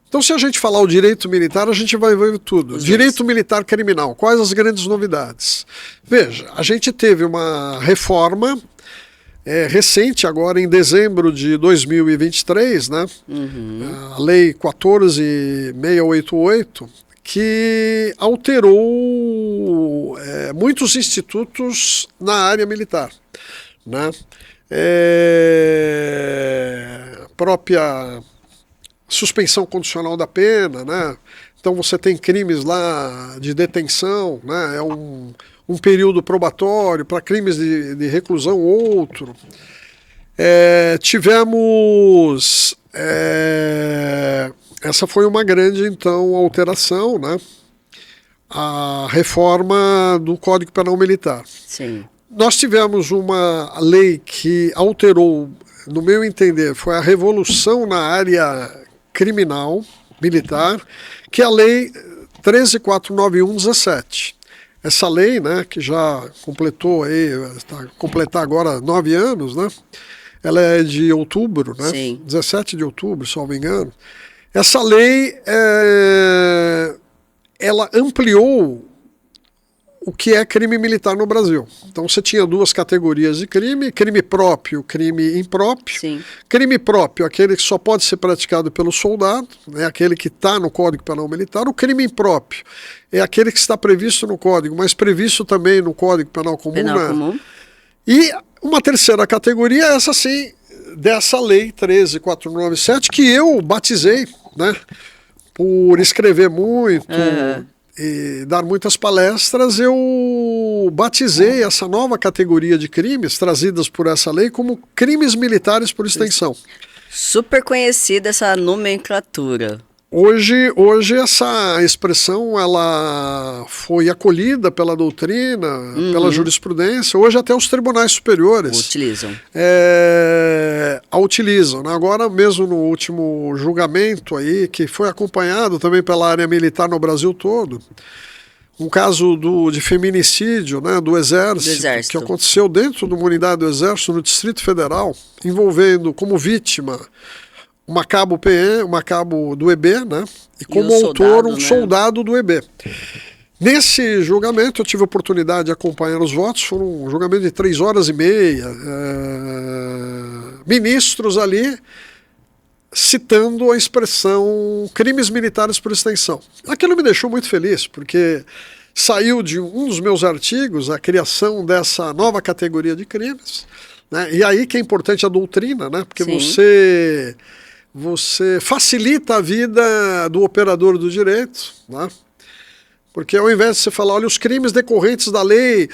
Então, se a gente falar o direito militar, a gente vai ver tudo. Direito militar criminal, quais as grandes novidades? Veja, a gente teve uma reforma recente, agora em dezembro de 2023, né? A Lei 14.688, que alterou muitos institutos na área militar, né? Própria suspensão condicional da pena, né? Então você tem crimes lá de detenção, né? É um período probatório, para crimes de reclusão outro. Tivemos... essa foi uma grande, então, alteração, né? A reforma do Código Penal Militar. Sim. Nós tivemos uma lei que alterou, no meu entender, foi a revolução na área criminal militar, que é a Lei 13.491/17. Essa lei, né, que já completou aí, está completar agora 9 anos, né? Ela é de outubro, né? Sim. 17 de outubro, se não me engano. Essa lei, ela ampliou o que é crime militar no Brasil. Então você tinha duas categorias de crime: crime próprio, crime impróprio. Sim. Crime próprio, aquele que só pode ser praticado pelo soldado, né, aquele que está no Código Penal Militar. O crime impróprio é aquele que está previsto no Código, mas previsto também no Código Penal Comum. Penal Comum. E uma terceira categoria é essa sim, dessa Lei 13.497, que eu batizei, né, por escrever muito, e dar muitas palestras, eu batizei essa nova categoria de crimes trazidas por essa lei como crimes militares por extensão. Super conhecida essa nomenclatura. Hoje essa expressão ela foi acolhida pela doutrina, pela jurisprudência. Hoje até os tribunais superiores utilizam. A utilizam, né? Agora mesmo no último julgamento aí, que foi acompanhado também pela área militar no Brasil todo, um caso de feminicídio, né, do Exército, que aconteceu dentro de uma unidade do Exército no Distrito Federal, envolvendo como vítima uma cabo PM, uma cabo do EB, né? E como autor um soldado do EB. Nesse julgamento eu tive a oportunidade de acompanhar os votos, foi um julgamento de 3 horas e meia, ministros ali citando a expressão crimes militares por extensão. Aquilo me deixou muito feliz, porque saiu de um dos meus artigos a criação dessa nova categoria de crimes, né? E aí que é importante a doutrina, né? Porque você facilita a vida do operador do direito, né? Porque ao invés de você falar, olha, os crimes decorrentes da lei,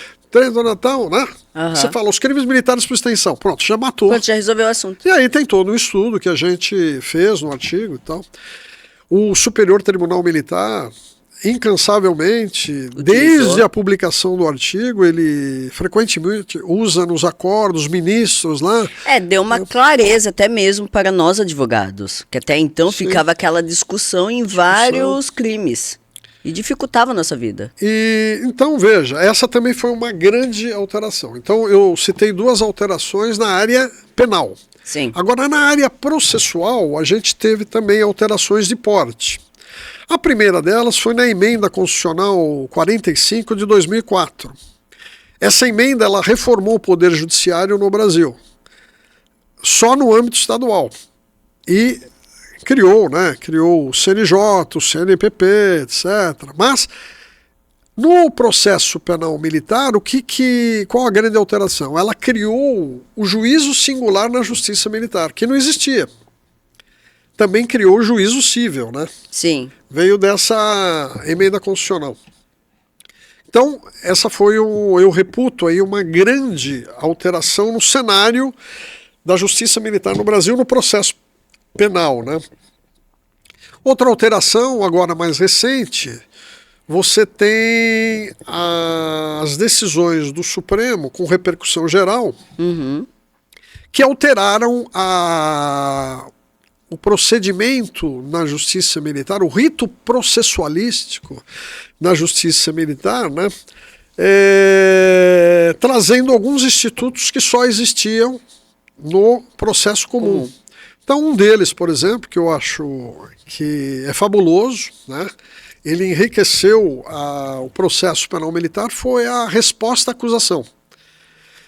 Natal, né? Você fala, os crimes militares por extensão. Pronto, já matou. Pronto, já resolveu o assunto. E aí tem todo um estudo que a gente fez no artigo e tal. O Superior Tribunal Militar, incansavelmente, desde a publicação do artigo, ele frequentemente usa nos acordos, ministros lá. Deu uma clareza até mesmo para nós advogados, que até então ficava aquela discussão em vários crimes e dificultava a nossa vida. E então, veja, essa também foi uma grande alteração. Então eu citei 2 alterações na área penal. Sim. Agora, na área processual, a gente teve também alterações de porte. A primeira delas foi na Emenda Constitucional 45 de 2004. Essa emenda ela reformou o Poder Judiciário no Brasil, só no âmbito estadual. E criou o CNJ, o CNPP, etc. Mas, no processo penal militar, qual a grande alteração? Ela criou o juízo singular na justiça militar, que não existia. Também criou o juízo cível, né? Sim. Veio dessa emenda constitucional. Então, essa foi, eu reputo, aí uma grande alteração no cenário da justiça militar no Brasil no processo penal, né? Outra alteração, agora mais recente, você tem as decisões do Supremo com repercussão geral, que alteraram o procedimento na justiça militar, o rito processualístico na justiça militar, né? Trazendo alguns institutos que só existiam no processo comum. Então, um deles, por exemplo, que eu acho que é fabuloso, né? Ele enriqueceu o processo penal militar, foi a resposta à acusação.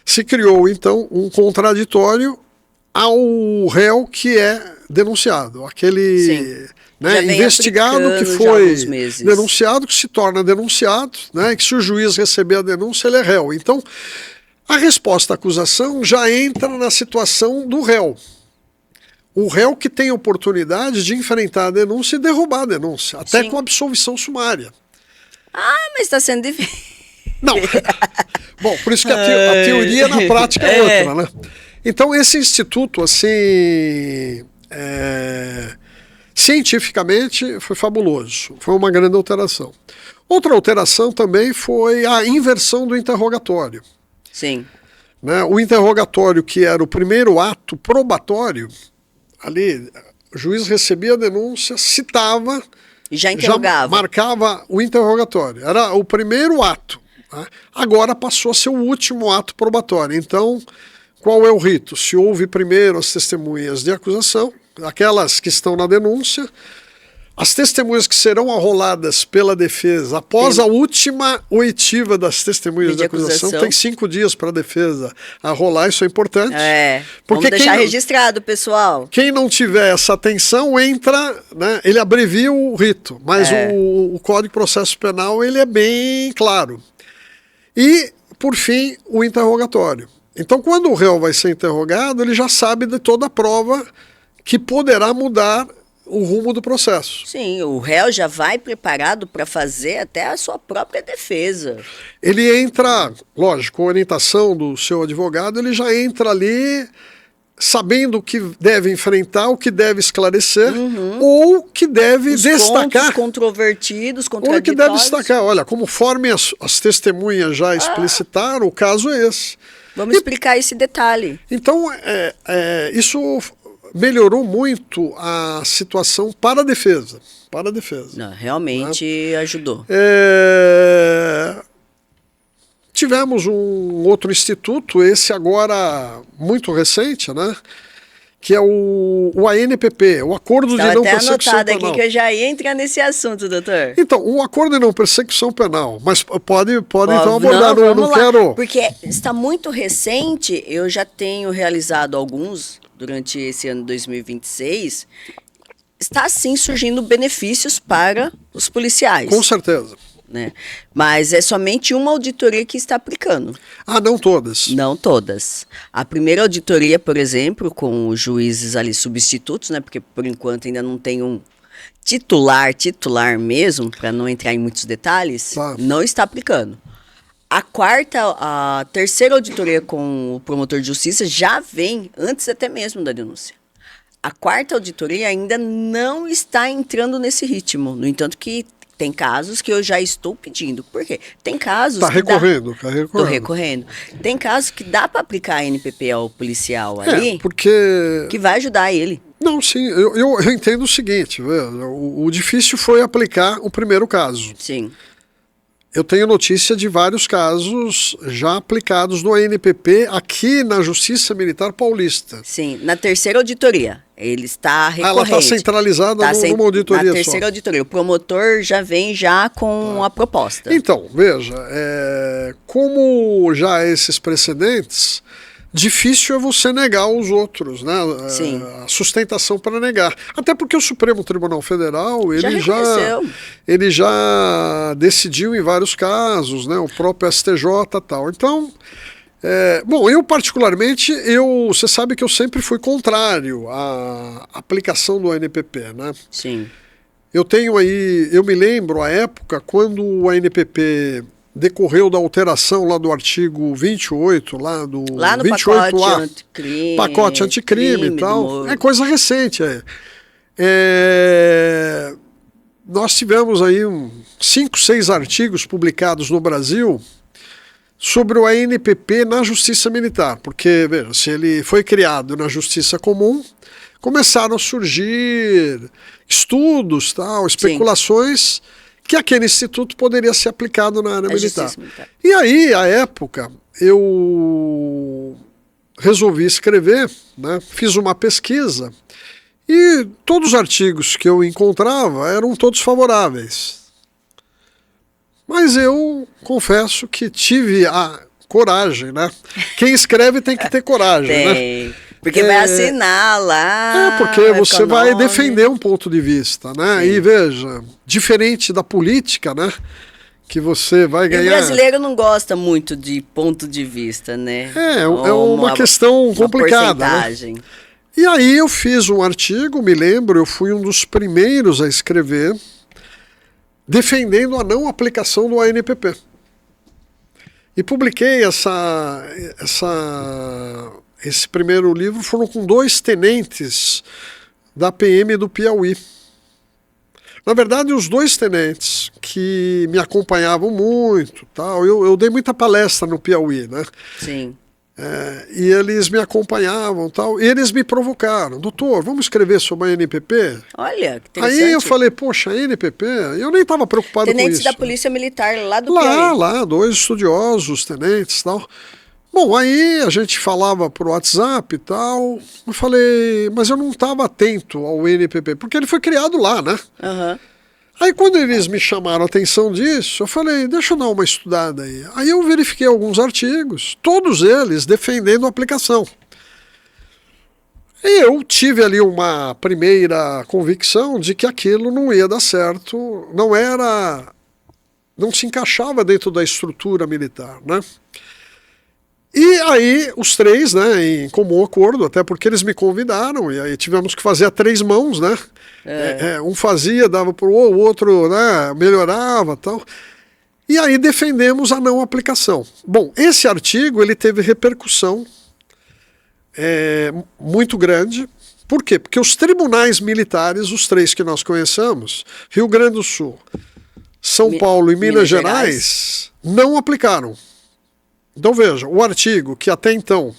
Se criou, então, um contraditório ao réu que é denunciado. Aquele investigado que foi denunciado, que se torna denunciado, né? Que se o juiz receber a denúncia, ele é réu. Então, a resposta à acusação já entra na situação do réu. O réu que tem oportunidade de enfrentar a denúncia e derrubar a denúncia, até com absolvição sumária. Mas está sendo difícil. Não. Bom, por isso que a teoria na prática é outra, né? Então, esse instituto, assim, cientificamente, foi fabuloso. Foi uma grande alteração. Outra alteração também foi a inversão do interrogatório. Sim. Né? O interrogatório, que era o primeiro ato probatório, ali, o juiz recebia a denúncia, citava, e já interrogava. Já marcava o interrogatório. Era o primeiro ato. Né? Agora passou a ser o último ato probatório. Então, qual é o rito? Se houve primeiro as testemunhas de acusação, aquelas que estão na denúncia, as testemunhas que serão arroladas pela defesa após a última oitiva das testemunhas de acusação, tem 5 dias para a defesa arrolar, isso é importante. Porque vamos deixar registrado, pessoal. Quem não tiver essa atenção entra, né, ele abrevia o rito, mas o Código de Processo Penal ele é bem claro. E, por fim, o interrogatório. Então, quando o réu vai ser interrogado, ele já sabe de toda a prova que poderá mudar o rumo do processo. Sim, o réu já vai preparado para fazer até a sua própria defesa. Ele entra, lógico, com a orientação do seu advogado, ele já entra ali sabendo o que deve enfrentar, o que deve esclarecer, ou que deve destacar. Pontos controvertidos, contraditórios. Ou que deve destacar, olha, conforme as testemunhas já explicitaram, o caso é esse. Vamos explicar esse detalhe. Então, isso melhorou muito a situação para a defesa. Para a defesa. Não, realmente ajudou. Tivemos um outro instituto, esse agora muito recente, né? Que é o ANPP, o Acordo de Não Persecução Penal. Estava até anotado aqui que eu já ia entrar nesse assunto, doutor. Então, o Acordo de Não Persecução Penal, mas pode então abordar, não quero... Porque está muito recente, eu já tenho realizado alguns durante esse ano 2026, está sim surgindo benefícios para os policiais. Com certeza. Né? Mas é somente uma auditoria que está aplicando. Não todas. Não todas. A primeira auditoria, por exemplo, com os juízes ali substitutos, né? Porque por enquanto ainda não tem um titular mesmo, para não entrar em muitos detalhes, não está aplicando. A terceira auditoria com o promotor de justiça já vem antes até mesmo da denúncia. A quarta auditoria ainda não está entrando nesse ritmo. No entanto que tem casos que eu já estou pedindo. Por quê? Tem casos Está recorrendo. Estou recorrendo. Tem casos que dá para aplicar a NPP ao policial ali, porque... que vai ajudar ele. Não, sim, eu entendo o seguinte, o difícil foi aplicar o primeiro caso. Sim. Eu tenho notícia de vários casos já aplicados no ANPP aqui na Justiça Militar Paulista. Sim, na terceira auditoria. Ele está recorrente. Ela está centralizada numa auditoria só. Na terceira auditoria. O promotor já vem com a proposta. Então, veja, como já há esses precedentes, difícil é você negar os outros, né? Sim. A sustentação para negar. Até porque o Supremo Tribunal Federal, ele já decidiu em vários casos, né? O próprio STJ e tal. Então, bom, eu particularmente, você sabe que eu sempre fui contrário à aplicação do ANPP, né? Sim. Eu me lembro a época quando o ANPP decorreu da alteração lá do artigo 28, lá no 28A, pacote anticrime e tal. É coisa recente. Nós tivemos aí 5, 6 artigos publicados no Brasil sobre o ANPP na Justiça Militar, porque, veja, se ele foi criado na Justiça Comum, começaram a surgir estudos, tal, especulações que aquele instituto poderia ser aplicado na área militar. E aí, à época, eu resolvi escrever, né, fiz uma pesquisa e todos os artigos que eu encontrava eram todos favoráveis. Mas eu confesso que tive a coragem, né? Quem escreve tem que ter coragem, tem. Né? Porque vai assinar lá. Porque você vai defender um ponto de vista, né? Sim. E veja, diferente da política, né? Que você vai ganhar. E o brasileiro não gosta muito de ponto de vista, né? É uma questão complicada. Né? E aí eu fiz um artigo, me lembro, eu fui um dos primeiros a escrever, defendendo a não aplicação do ANPP. E publiquei esse primeiro livro, foram com 2 tenentes da PM do Piauí. Na verdade, os 2 tenentes que me acompanhavam muito, tal, eu dei muita palestra no Piauí, né? Sim. E eles me acompanhavam, tal, e eles me provocaram, doutor, vamos escrever sobre a ANPP? Olha, que interessante. Aí eu falei, poxa, a ANPP, eu nem estava preocupado com isso. Tenentes da Polícia Militar lá do Piauí. Lá, 2 estudiosos, tenentes, tal. Bom, aí a gente falava por WhatsApp e tal, eu falei, mas eu não estava atento ao ANPP, porque ele foi criado lá, né? Uhum. Aí quando eles me chamaram a atenção disso, eu falei, deixa eu dar uma estudada aí. Aí eu verifiquei alguns artigos, todos eles defendendo a aplicação. E eu tive ali uma primeira convicção de que aquilo não ia dar certo, não se encaixava dentro da estrutura militar, né? E aí os 3, né, em comum acordo, até porque eles me convidaram, e aí tivemos que fazer a 3 mãos, né? Um fazia, dava para o outro, né, melhorava e tal. E aí defendemos a não aplicação. Bom, esse artigo ele teve repercussão muito grande. Por quê? Porque os tribunais militares, os 3 que nós conhecemos, Rio Grande do Sul, São Paulo e Minas Gerais, não aplicaram. Então veja, o artigo que até então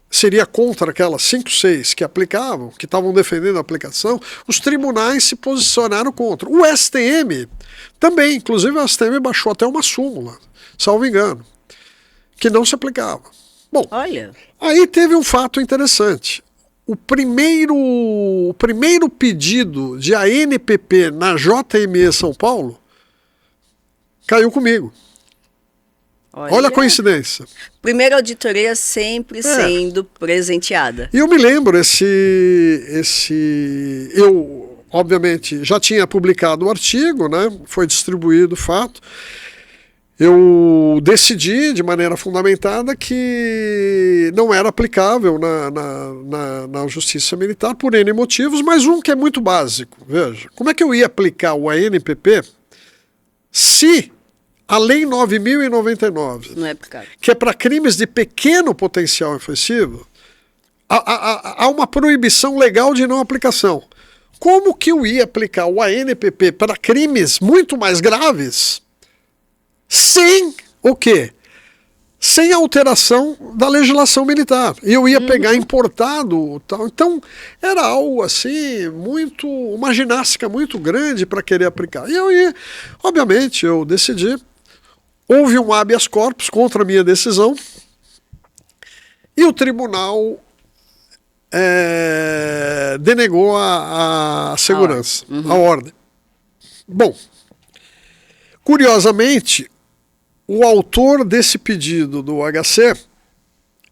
seria contra aquelas 5, 6 que aplicavam, que estavam defendendo a aplicação, os tribunais se posicionaram contra. O STM também, inclusive o STM baixou até uma súmula, salvo engano, que não se aplicava. Bom, olha, aí teve um fato interessante. O primeiro pedido de ANPP na JME São Paulo caiu comigo. Olha a coincidência. Primeira auditoria sempre sendo presenteada. E eu me lembro, eu, obviamente, já tinha publicado o artigo, né? Foi distribuído o fato. Eu decidi, de maneira fundamentada, que não era aplicável na Justiça Militar por N motivos, mas um que é muito básico. Veja, como é que eu ia aplicar o ANPP se a Lei 9.099, não é aplicável, que é para crimes de pequeno potencial ofensivo, há uma proibição legal de não aplicação. Como que eu ia aplicar o ANPP para crimes muito mais graves sem o quê? Sem alteração da legislação militar. E eu ia pegar importado tal. Então, era algo assim, uma ginástica muito grande para querer aplicar. E obviamente, eu decidi. Houve um habeas corpus contra a minha decisão e o tribunal denegou a segurança, a ordem. Bom, curiosamente, o autor desse pedido do HC,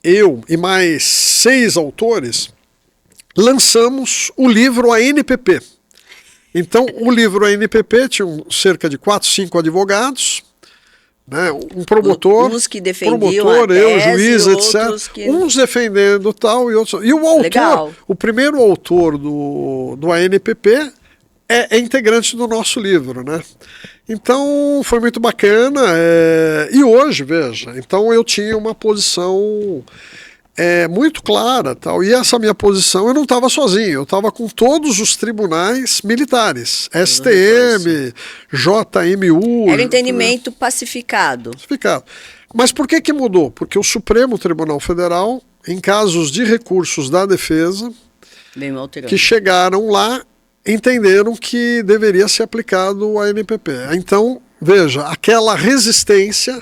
eu e mais 6 autores, lançamos o livro ANPP. Então, o livro ANPP tinha cerca de 4, 5 advogados, né, um promotor, uns que defendiam a tese, eu, juiz, etc. Que... Uns defendendo tal e outros. E o autor, legal. O primeiro autor do ANPP é integrante do nosso livro, né? Então foi muito bacana. E hoje, veja, então eu tinha uma posição muito clara, tal. E essa minha posição eu não estava sozinho, eu estava com todos os tribunais militares, STM, JMU. Era entendimento pacificado. Mas por que mudou? Porque o Supremo Tribunal Federal, em casos de recursos da defesa, que chegaram lá, entenderam que deveria ser aplicado o ANPP. Então, veja, aquela resistência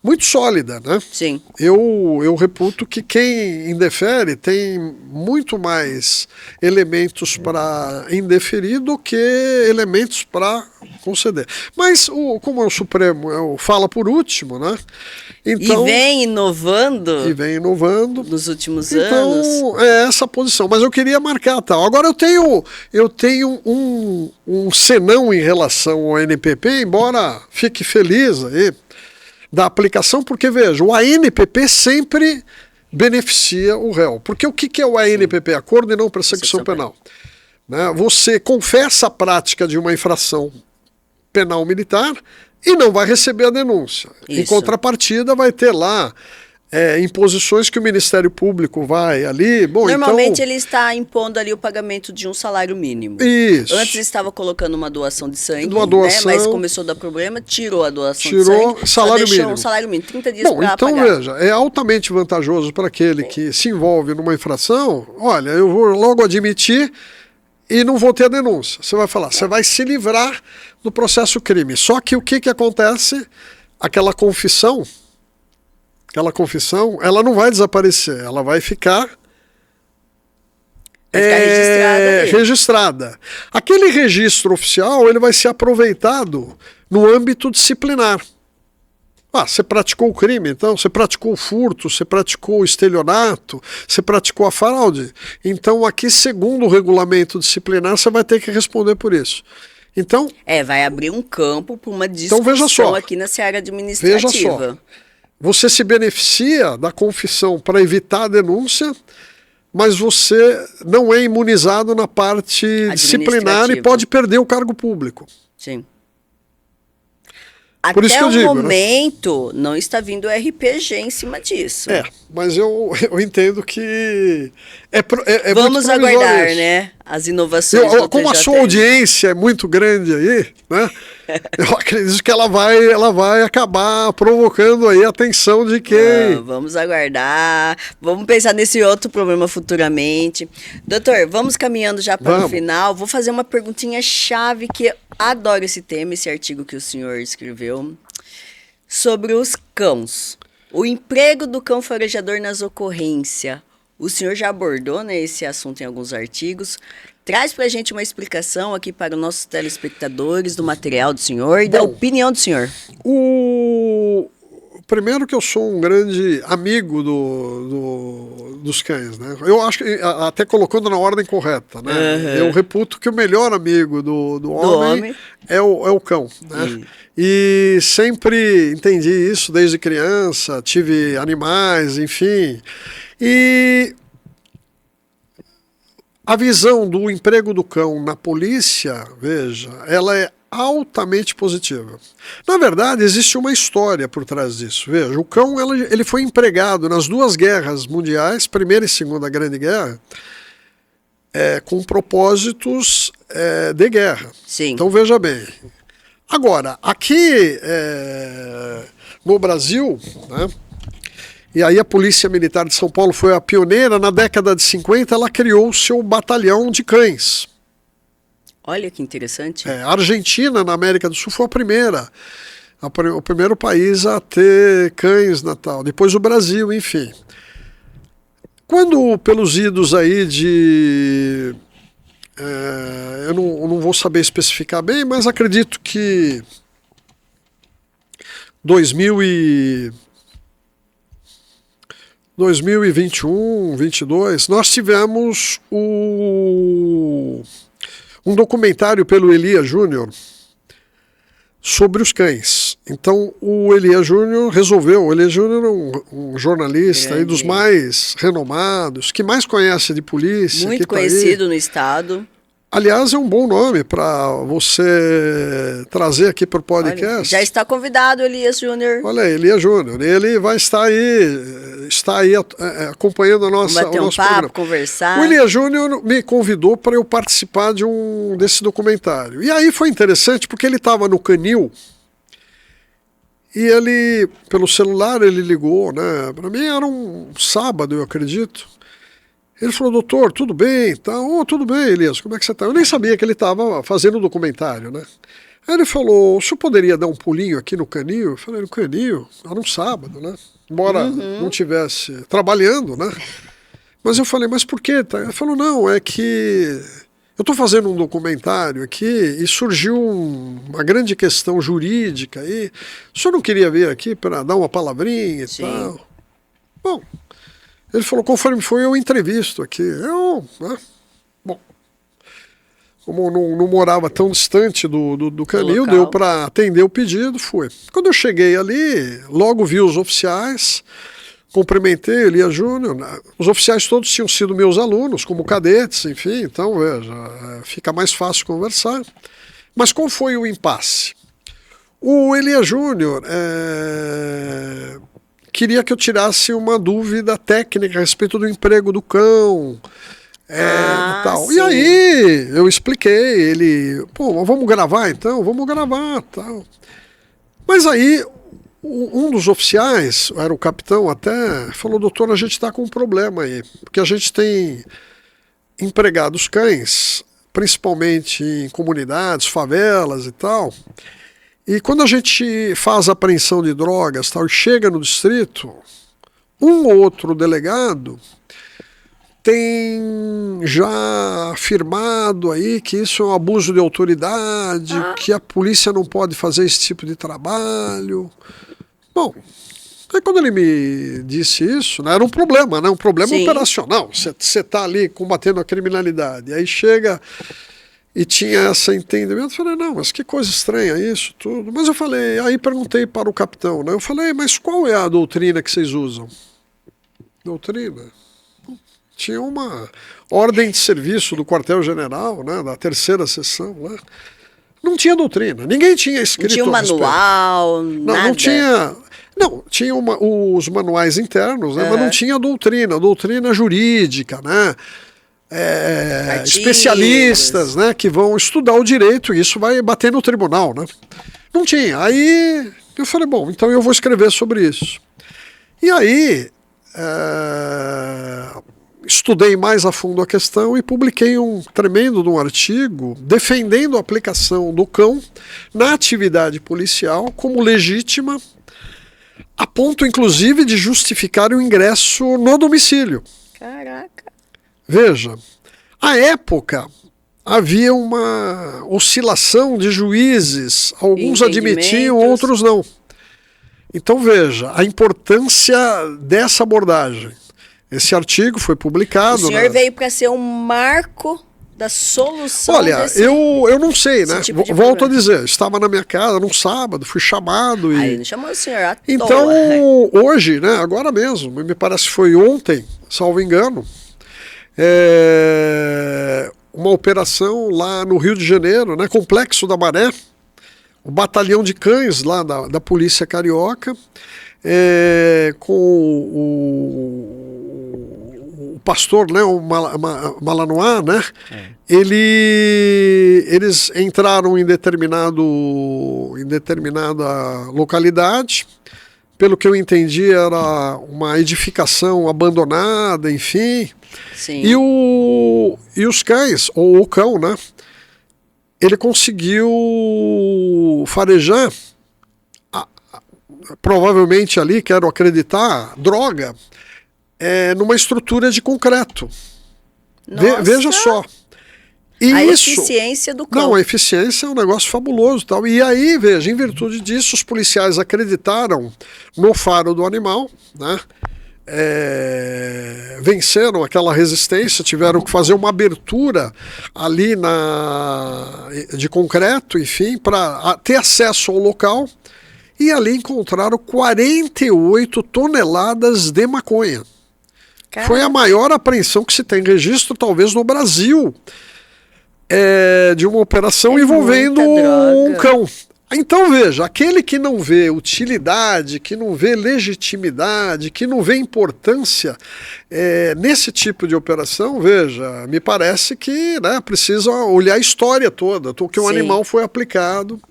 muito sólida, né? Sim. Eu reputo que quem indefere tem muito mais elementos para indeferir do que elementos para conceder. Mas como o Supremo fala por último, né? Então, e vem inovando nos últimos anos. Então, é essa posição. Mas eu queria marcar tal. Agora eu tenho um senão em relação ao ANPP, embora fique feliz aí da aplicação, porque, veja, o ANPP sempre beneficia o réu. Porque o que é o ANPP? Acordo e não persecução penal. Né? Você confessa a prática de uma infração penal militar e não vai receber a denúncia. Isso. Em contrapartida, vai ter lá imposições que o Ministério Público vai ali... Bom, normalmente ele está impondo ali o pagamento de um salário mínimo. Isso. Antes estava colocando uma doação de sangue, doação, né? Mas começou a dar problema, tirou a doação de sangue, salário deixou mínimo. Um salário mínimo, 30 dias para então, pagar. Veja, é altamente vantajoso para aquele que se envolve numa infração. Olha, eu vou logo admitir e não vou ter a denúncia. Você vai falar, você vai se livrar do processo crime. Só que o que acontece? Aquela confissão, ela não vai desaparecer, ela vai ficar registrada. Aquele registro oficial, ele vai ser aproveitado no âmbito disciplinar. Você praticou o crime, então, você praticou o furto, você praticou o estelionato, você praticou a fraude. Então, aqui, segundo o regulamento disciplinar, você vai ter que responder por isso. Então, vai abrir um campo para uma discussão aqui na seara administrativa. Veja só. Você se beneficia da confissão para evitar a denúncia, mas você não é imunizado na parte disciplinar e pode perder o cargo público. Sim. Por isso que eu digo, até o momento, não está vindo o RPG em cima disso. Mas eu entendo que vamos aguardar, né? As inovações do como a sua audiência é muito grande aí, né? Eu acredito que ela vai acabar provocando aí a atenção de quem... vamos aguardar, vamos pensar nesse outro problema futuramente. Doutor, vamos caminhando já para o final. Vou fazer uma perguntinha chave que eu adoro esse tema, esse artigo que o senhor escreveu, sobre os cães. O emprego do cão farejador nas ocorrências. O senhor já abordou, né, esse assunto em alguns artigos. Traz para a gente uma explicação aqui para os nossos telespectadores do material do senhor e da opinião do senhor. Primeiro que eu sou um grande amigo dos cães, né? Eu acho que, até colocando na ordem correta, né? Eu reputo que o melhor amigo do homem é o cão, né? E sempre entendi isso desde criança, tive animais, enfim. E a visão do emprego do cão na polícia, veja, ela é altamente positiva. Na verdade, existe uma história por trás disso. Veja, o cão ele foi empregado nas duas guerras mundiais, Primeira e Segunda Grande Guerra, com propósitos de guerra. Sim. Então, veja bem. Agora, aqui no Brasil, né, e aí a Polícia Militar de São Paulo foi a pioneira, na década de 50 ela criou o seu batalhão de cães. Olha que interessante. A Argentina, na América do Sul, foi a primeira. O primeiro país a ter cães natal. Depois o Brasil, enfim. Quando, pelos idos aí de... eu não vou saber especificar bem, mas acredito que 2021, 22, nós tivemos um documentário pelo Elias Júnior sobre os cães. Então o Elias Júnior resolveu, o Elias Júnior é um jornalista aí dos mais renomados, que mais conhece de polícia. Muito conhecido no estado. Aliás, é um bom nome para você trazer aqui para o podcast. Olha, já está convidado, Elias Júnior. Olha aí, Elias Júnior. Ele vai estar aí acompanhando o nosso bater um papo, programa. Conversar. O Elias Júnior me convidou para eu participar desse documentário. E aí foi interessante porque ele estava no canil E ele, pelo celular, ele ligou, né? Para mim era um sábado, eu acredito. Ele falou, doutor, tudo bem? Tá? Oh, tudo bem, Elias, como é que você está? Eu nem sabia que ele estava fazendo um documentário, né? Aí ele falou, o senhor poderia dar um pulinho aqui no Canil? Eu falei, no Canil? Era um sábado, né? Embora não estivesse trabalhando, né? Mas eu falei, mas por quê? Ele falou, não, é que eu estou fazendo um documentário aqui e surgiu uma grande questão jurídica aí. O senhor não queria vir aqui para dar uma palavrinha e tal? Bom, ele falou, conforme foi, eu entrevisto aqui. Né? Bom, como não morava tão distante do Canil, deu para atender o pedido, fui. Quando eu cheguei ali, logo vi os oficiais, cumprimentei Elias Júnior. Os oficiais todos tinham sido meus alunos, como cadetes, enfim, então, veja, fica mais fácil conversar. Mas qual foi o impasse? O Elias Júnior queria que eu tirasse uma dúvida técnica a respeito do emprego do cão, tal. E aí eu expliquei, ele, pô, vamos gravar então? Vamos gravar, tal. Mas aí um dos oficiais, era o capitão até, falou, doutor, a gente está com um problema aí, porque a gente tem empregados cães, principalmente em comunidades, favelas e tal, e quando a gente faz a apreensão de drogas, tal, e chega no distrito, um ou outro delegado tem já afirmado aí que isso é um abuso de autoridade, que a polícia não pode fazer esse tipo de trabalho. Bom, aí quando ele me disse isso, né, era um problema, né, um problema operacional. Você está ali combatendo a criminalidade, aí chega e tinha esse entendimento. Eu falei, não, mas que coisa estranha isso tudo. Mas eu falei, aí perguntei para o capitão, né, eu falei, mas qual é a doutrina que vocês usam? Doutrina? Tinha uma ordem de serviço do quartel-general, né, da 3ª seção, né? Não tinha doutrina, ninguém tinha escrito. Não tinha um manual, nada. Não tinha. Não, tinha os manuais internos, né, mas não tinha doutrina jurídica, né? Especialistas, né, que vão estudar o direito e isso vai bater no tribunal, né? Não tinha. Aí eu falei, bom, então eu vou escrever sobre isso. E aí estudei mais a fundo a questão e publiquei um tremendo de um artigo defendendo a aplicação do cão na atividade policial como legítima, a ponto inclusive de justificar o ingresso no domicílio. Caraca. Veja, à época havia uma oscilação de juízes, alguns admitiam, outros não. Então veja, a importância dessa abordagem. Esse artigo foi publicado. O senhor veio para ser um marco da solução. Olha, eu não sei, né? Tipo Volto a dizer, estava na minha casa num sábado, fui chamado. Aí não chamou o senhor à então, toa. hoje, né, agora mesmo, me parece que foi ontem, salvo engano, uma operação lá no Rio de Janeiro, né, Complexo da Maré, o batalhão de cães lá da Polícia Carioca, com o pastor, né, o Malanois, né, eles entraram em determinada localidade, pelo que eu entendi era uma edificação abandonada, enfim. Sim. E os cães, ou o cão, né, ele conseguiu farejar, provavelmente ali, quero acreditar, droga, numa estrutura de concreto. Veja só. E a eficiência do cão. Não, a eficiência é um negócio fabuloso. Tal. E aí, veja, em virtude disso, os policiais acreditaram no faro do animal, né? Venceram aquela resistência, tiveram que fazer uma abertura ali de concreto, enfim, para ter acesso ao local, e ali encontraram 48 toneladas de maconha. Caramba. Foi a maior apreensão que se tem registro, talvez, no Brasil, de uma operação envolvendo um cão. Então veja, aquele que não vê utilidade, que não vê legitimidade, que não vê importância nesse tipo de operação, veja, me parece que, né, precisa olhar a história toda, que o animal foi aplicado.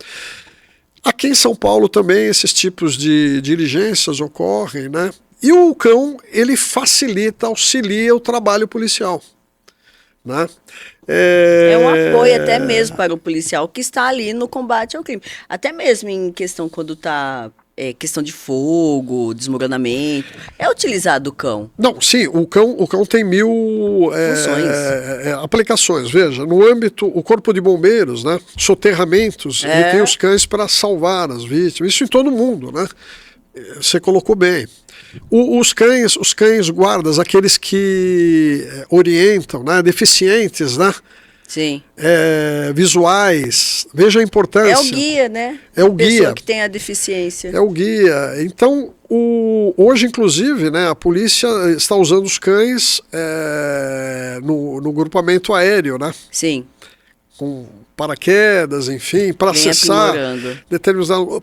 Aqui em São Paulo também esses tipos de diligências ocorrem, né? E o cão, ele facilita, auxilia o trabalho policial, né? É um apoio até mesmo para o policial que está ali no combate ao crime. Até mesmo em questão quando está questão de fogo, desmoronamento, é utilizado o cão. Não, sim, o cão tem mil aplicações. Veja, no âmbito, o Corpo de Bombeiros, né, soterramentos, ele tem os cães para salvar as vítimas. Isso em todo mundo, né? Você colocou bem. Os cães guardas, aqueles que orientam, né, deficientes, né? Sim. Visuais, veja a importância. É o guia, né? É o guia. Pessoa que tem a deficiência. É o guia. Então, hoje, inclusive, né, a polícia está usando os cães no grupamento aéreo, né? Sim. Com paraquedas, enfim, para acessar,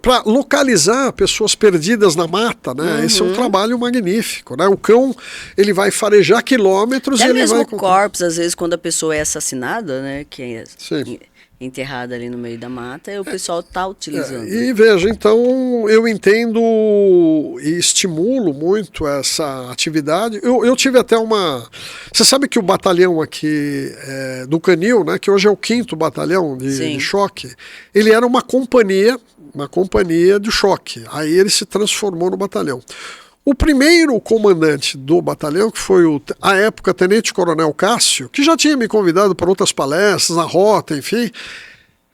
para localizar pessoas perdidas na mata, né? Esse é um trabalho magnífico, né? O cão, ele vai farejar quilômetros e ele mesmo vai... corpos, às vezes, quando a pessoa é assassinada, né? Que é Sim. enterrada ali no meio da mata, e o pessoal está utilizando. E veja, então, eu entendo e estimulo muito essa atividade. Eu tive até uma... Você sabe que o batalhão aqui do Canil, né, que hoje é o 5º batalhão de choque, ele era uma companhia de choque. Aí ele se transformou no batalhão. O primeiro comandante do batalhão, que foi, à época, Tenente Coronel Cássio, que já tinha me convidado para outras palestras, na rota, enfim,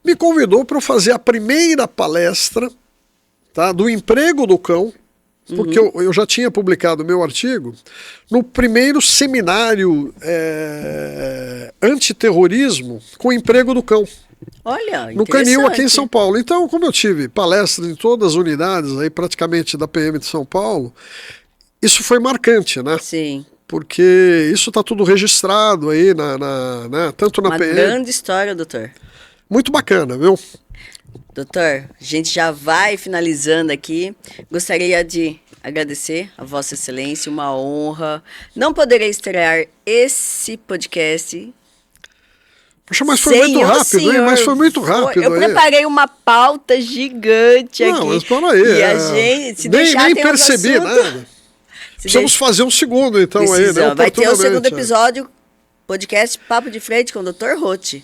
me convidou para fazer a primeira palestra, tá, do emprego do cão, porque eu já tinha publicado meu artigo, no primeiro seminário antiterrorismo com o emprego do cão. Olha, no Canil, aqui em São Paulo. Então, como eu tive palestras em todas as unidades, aí praticamente da PM de São Paulo, isso foi marcante, né? Sim. Porque isso está tudo registrado aí, tanto na PM... Uma grande história, doutor. Muito bacana, viu? Doutor, a gente já vai finalizando aqui. Gostaria de agradecer a Vossa Excelência, uma honra. Não poderei estrear esse podcast... Poxa, mas foi muito rápido, hein? Mas foi muito rápido. Eu preparei uma pauta gigante aqui. Não, mas para aí. E a gente, se deixar, nem percebi nada. Precisamos fazer um segundo, então, aí, né? Vai ter o segundo episódio, podcast Papo de Frente com o Dr. Roth.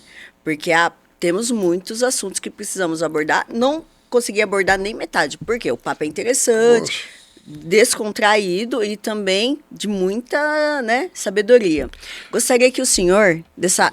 Porque temos muitos assuntos que precisamos abordar. Não consegui abordar nem metade, porque o papo é interessante, descontraído e também de muita, né, sabedoria. Gostaria que o senhor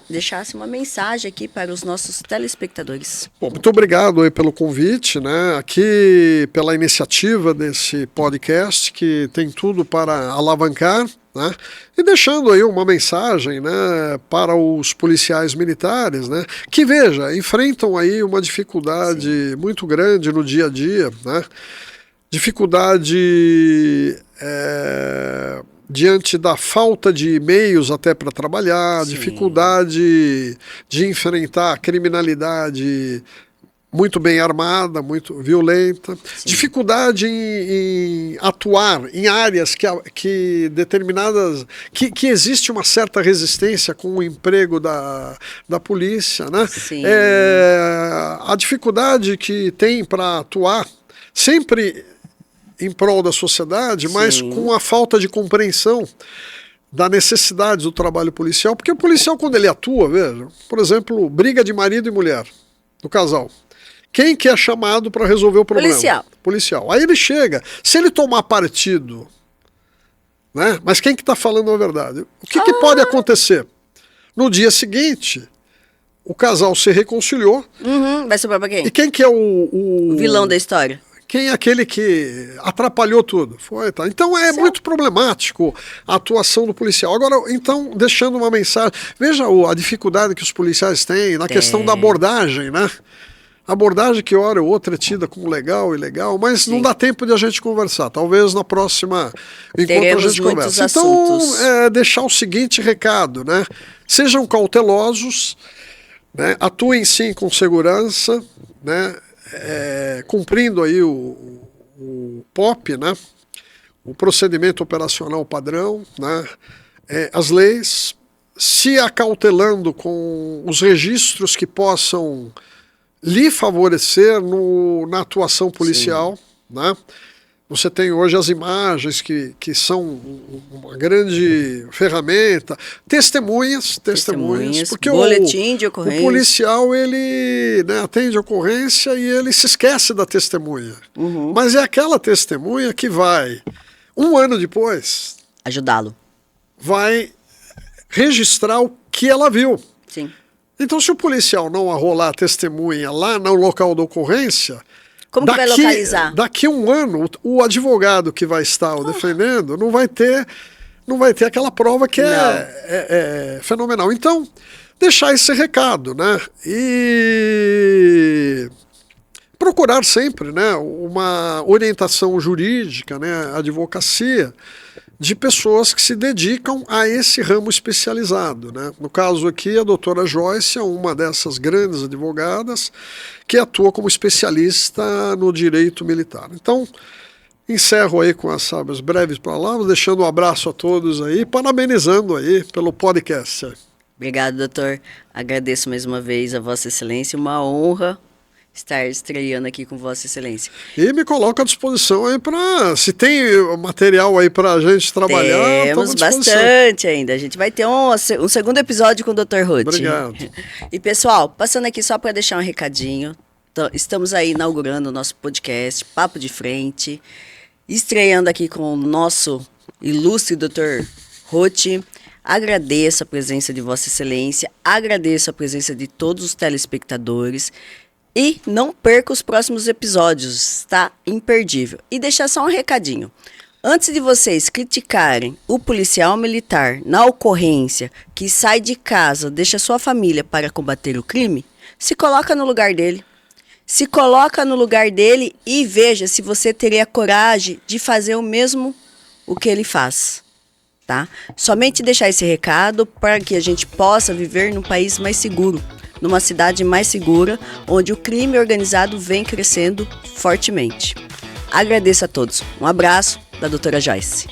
deixasse uma mensagem aqui para os nossos telespectadores. Bom, muito obrigado aí pelo convite, né, aqui pela iniciativa desse podcast que tem tudo para alavancar, né, e deixando aí uma mensagem, né, para os policiais militares, né, que, veja, enfrentam aí uma dificuldade muito grande no dia a dia, né, dificuldade diante da falta de meios até para trabalhar, dificuldade de enfrentar a criminalidade muito bem armada, muito violenta, dificuldade em atuar em áreas que determinadas, que existe uma certa resistência com o emprego da polícia, né? A dificuldade que tem para atuar sempre em prol da sociedade, mas com a falta de compreensão da necessidade do trabalho policial, porque o policial, quando ele atua, veja, por exemplo, briga de marido e mulher, do casal, quem que é chamado para resolver o problema? Policial. Aí ele chega, se ele tomar partido, né, mas quem que está falando a verdade? O que pode acontecer? No dia seguinte, o casal se reconciliou. Vai sobrar para quem? E quem que é o vilão da história? Quem é aquele que atrapalhou tudo? Tá. Então é muito problemático a atuação do policial. Agora, então, deixando uma mensagem, veja a dificuldade que os policiais têm na questão da abordagem, né? Abordagem que hora ou outra é tida como legal e ilegal, mas não dá tempo de a gente conversar. Talvez na próxima encontro a gente converse. Então, deixar o seguinte recado, né? Sejam cautelosos, né? Atuem sim com segurança, né? Cumprindo aí o POP, né? O procedimento operacional padrão, né? As leis, se acautelando com os registros que possam lhe favorecer na atuação policial, né? Você tem hoje as imagens que são uma grande ferramenta, testemunhas, porque boletim de ocorrência. O policial, ele, né, atende a ocorrência e ele se esquece da testemunha. Mas é aquela testemunha que vai, um ano depois, ajudá-lo. Vai registrar o que ela viu. Sim. Então, se o policial não arrolar a testemunha lá no local da ocorrência, como que vai localizar? Daqui a um ano, o advogado que vai estar o defendendo não vai ter aquela prova que é fenomenal. Então, deixar esse recado, né? E procurar sempre, né, uma orientação jurídica, né, advocacia, de pessoas que se dedicam a esse ramo especializado, né? No caso aqui, a doutora Joyce é uma dessas grandes advogadas que atua como especialista no direito militar. Então, encerro aí com essas breves palavras, deixando um abraço a todos aí, parabenizando aí pelo podcast. Obrigado, doutor. Agradeço mais uma vez a Vossa Excelência, uma honra estar estreando aqui com Vossa Excelência. E me coloco à disposição aí para, se tem material aí para a gente trabalhar, temos bastante ainda. A gente vai ter um segundo episódio com o Dr. Ruth. Obrigado. E pessoal, passando aqui só para deixar um recadinho, estamos aí inaugurando o nosso podcast Papo de Frente, estreando aqui com o nosso ilustre Dr. Ruth. Agradeço a presença de Vossa Excelência, agradeço a presença de todos os telespectadores. E não perca os próximos episódios, está imperdível. E deixar só um recadinho. Antes de vocês criticarem o policial militar na ocorrência que sai de casa, deixa sua família para combater o crime, se coloca no lugar dele. Se coloca no lugar dele e veja se você teria coragem de fazer o mesmo o que ele faz. Tá? Somente deixar esse recado para que a gente possa viver num país mais seguro, numa cidade mais segura, onde o crime organizado vem crescendo fortemente. Agradeço a todos. Um abraço da doutora Joyce.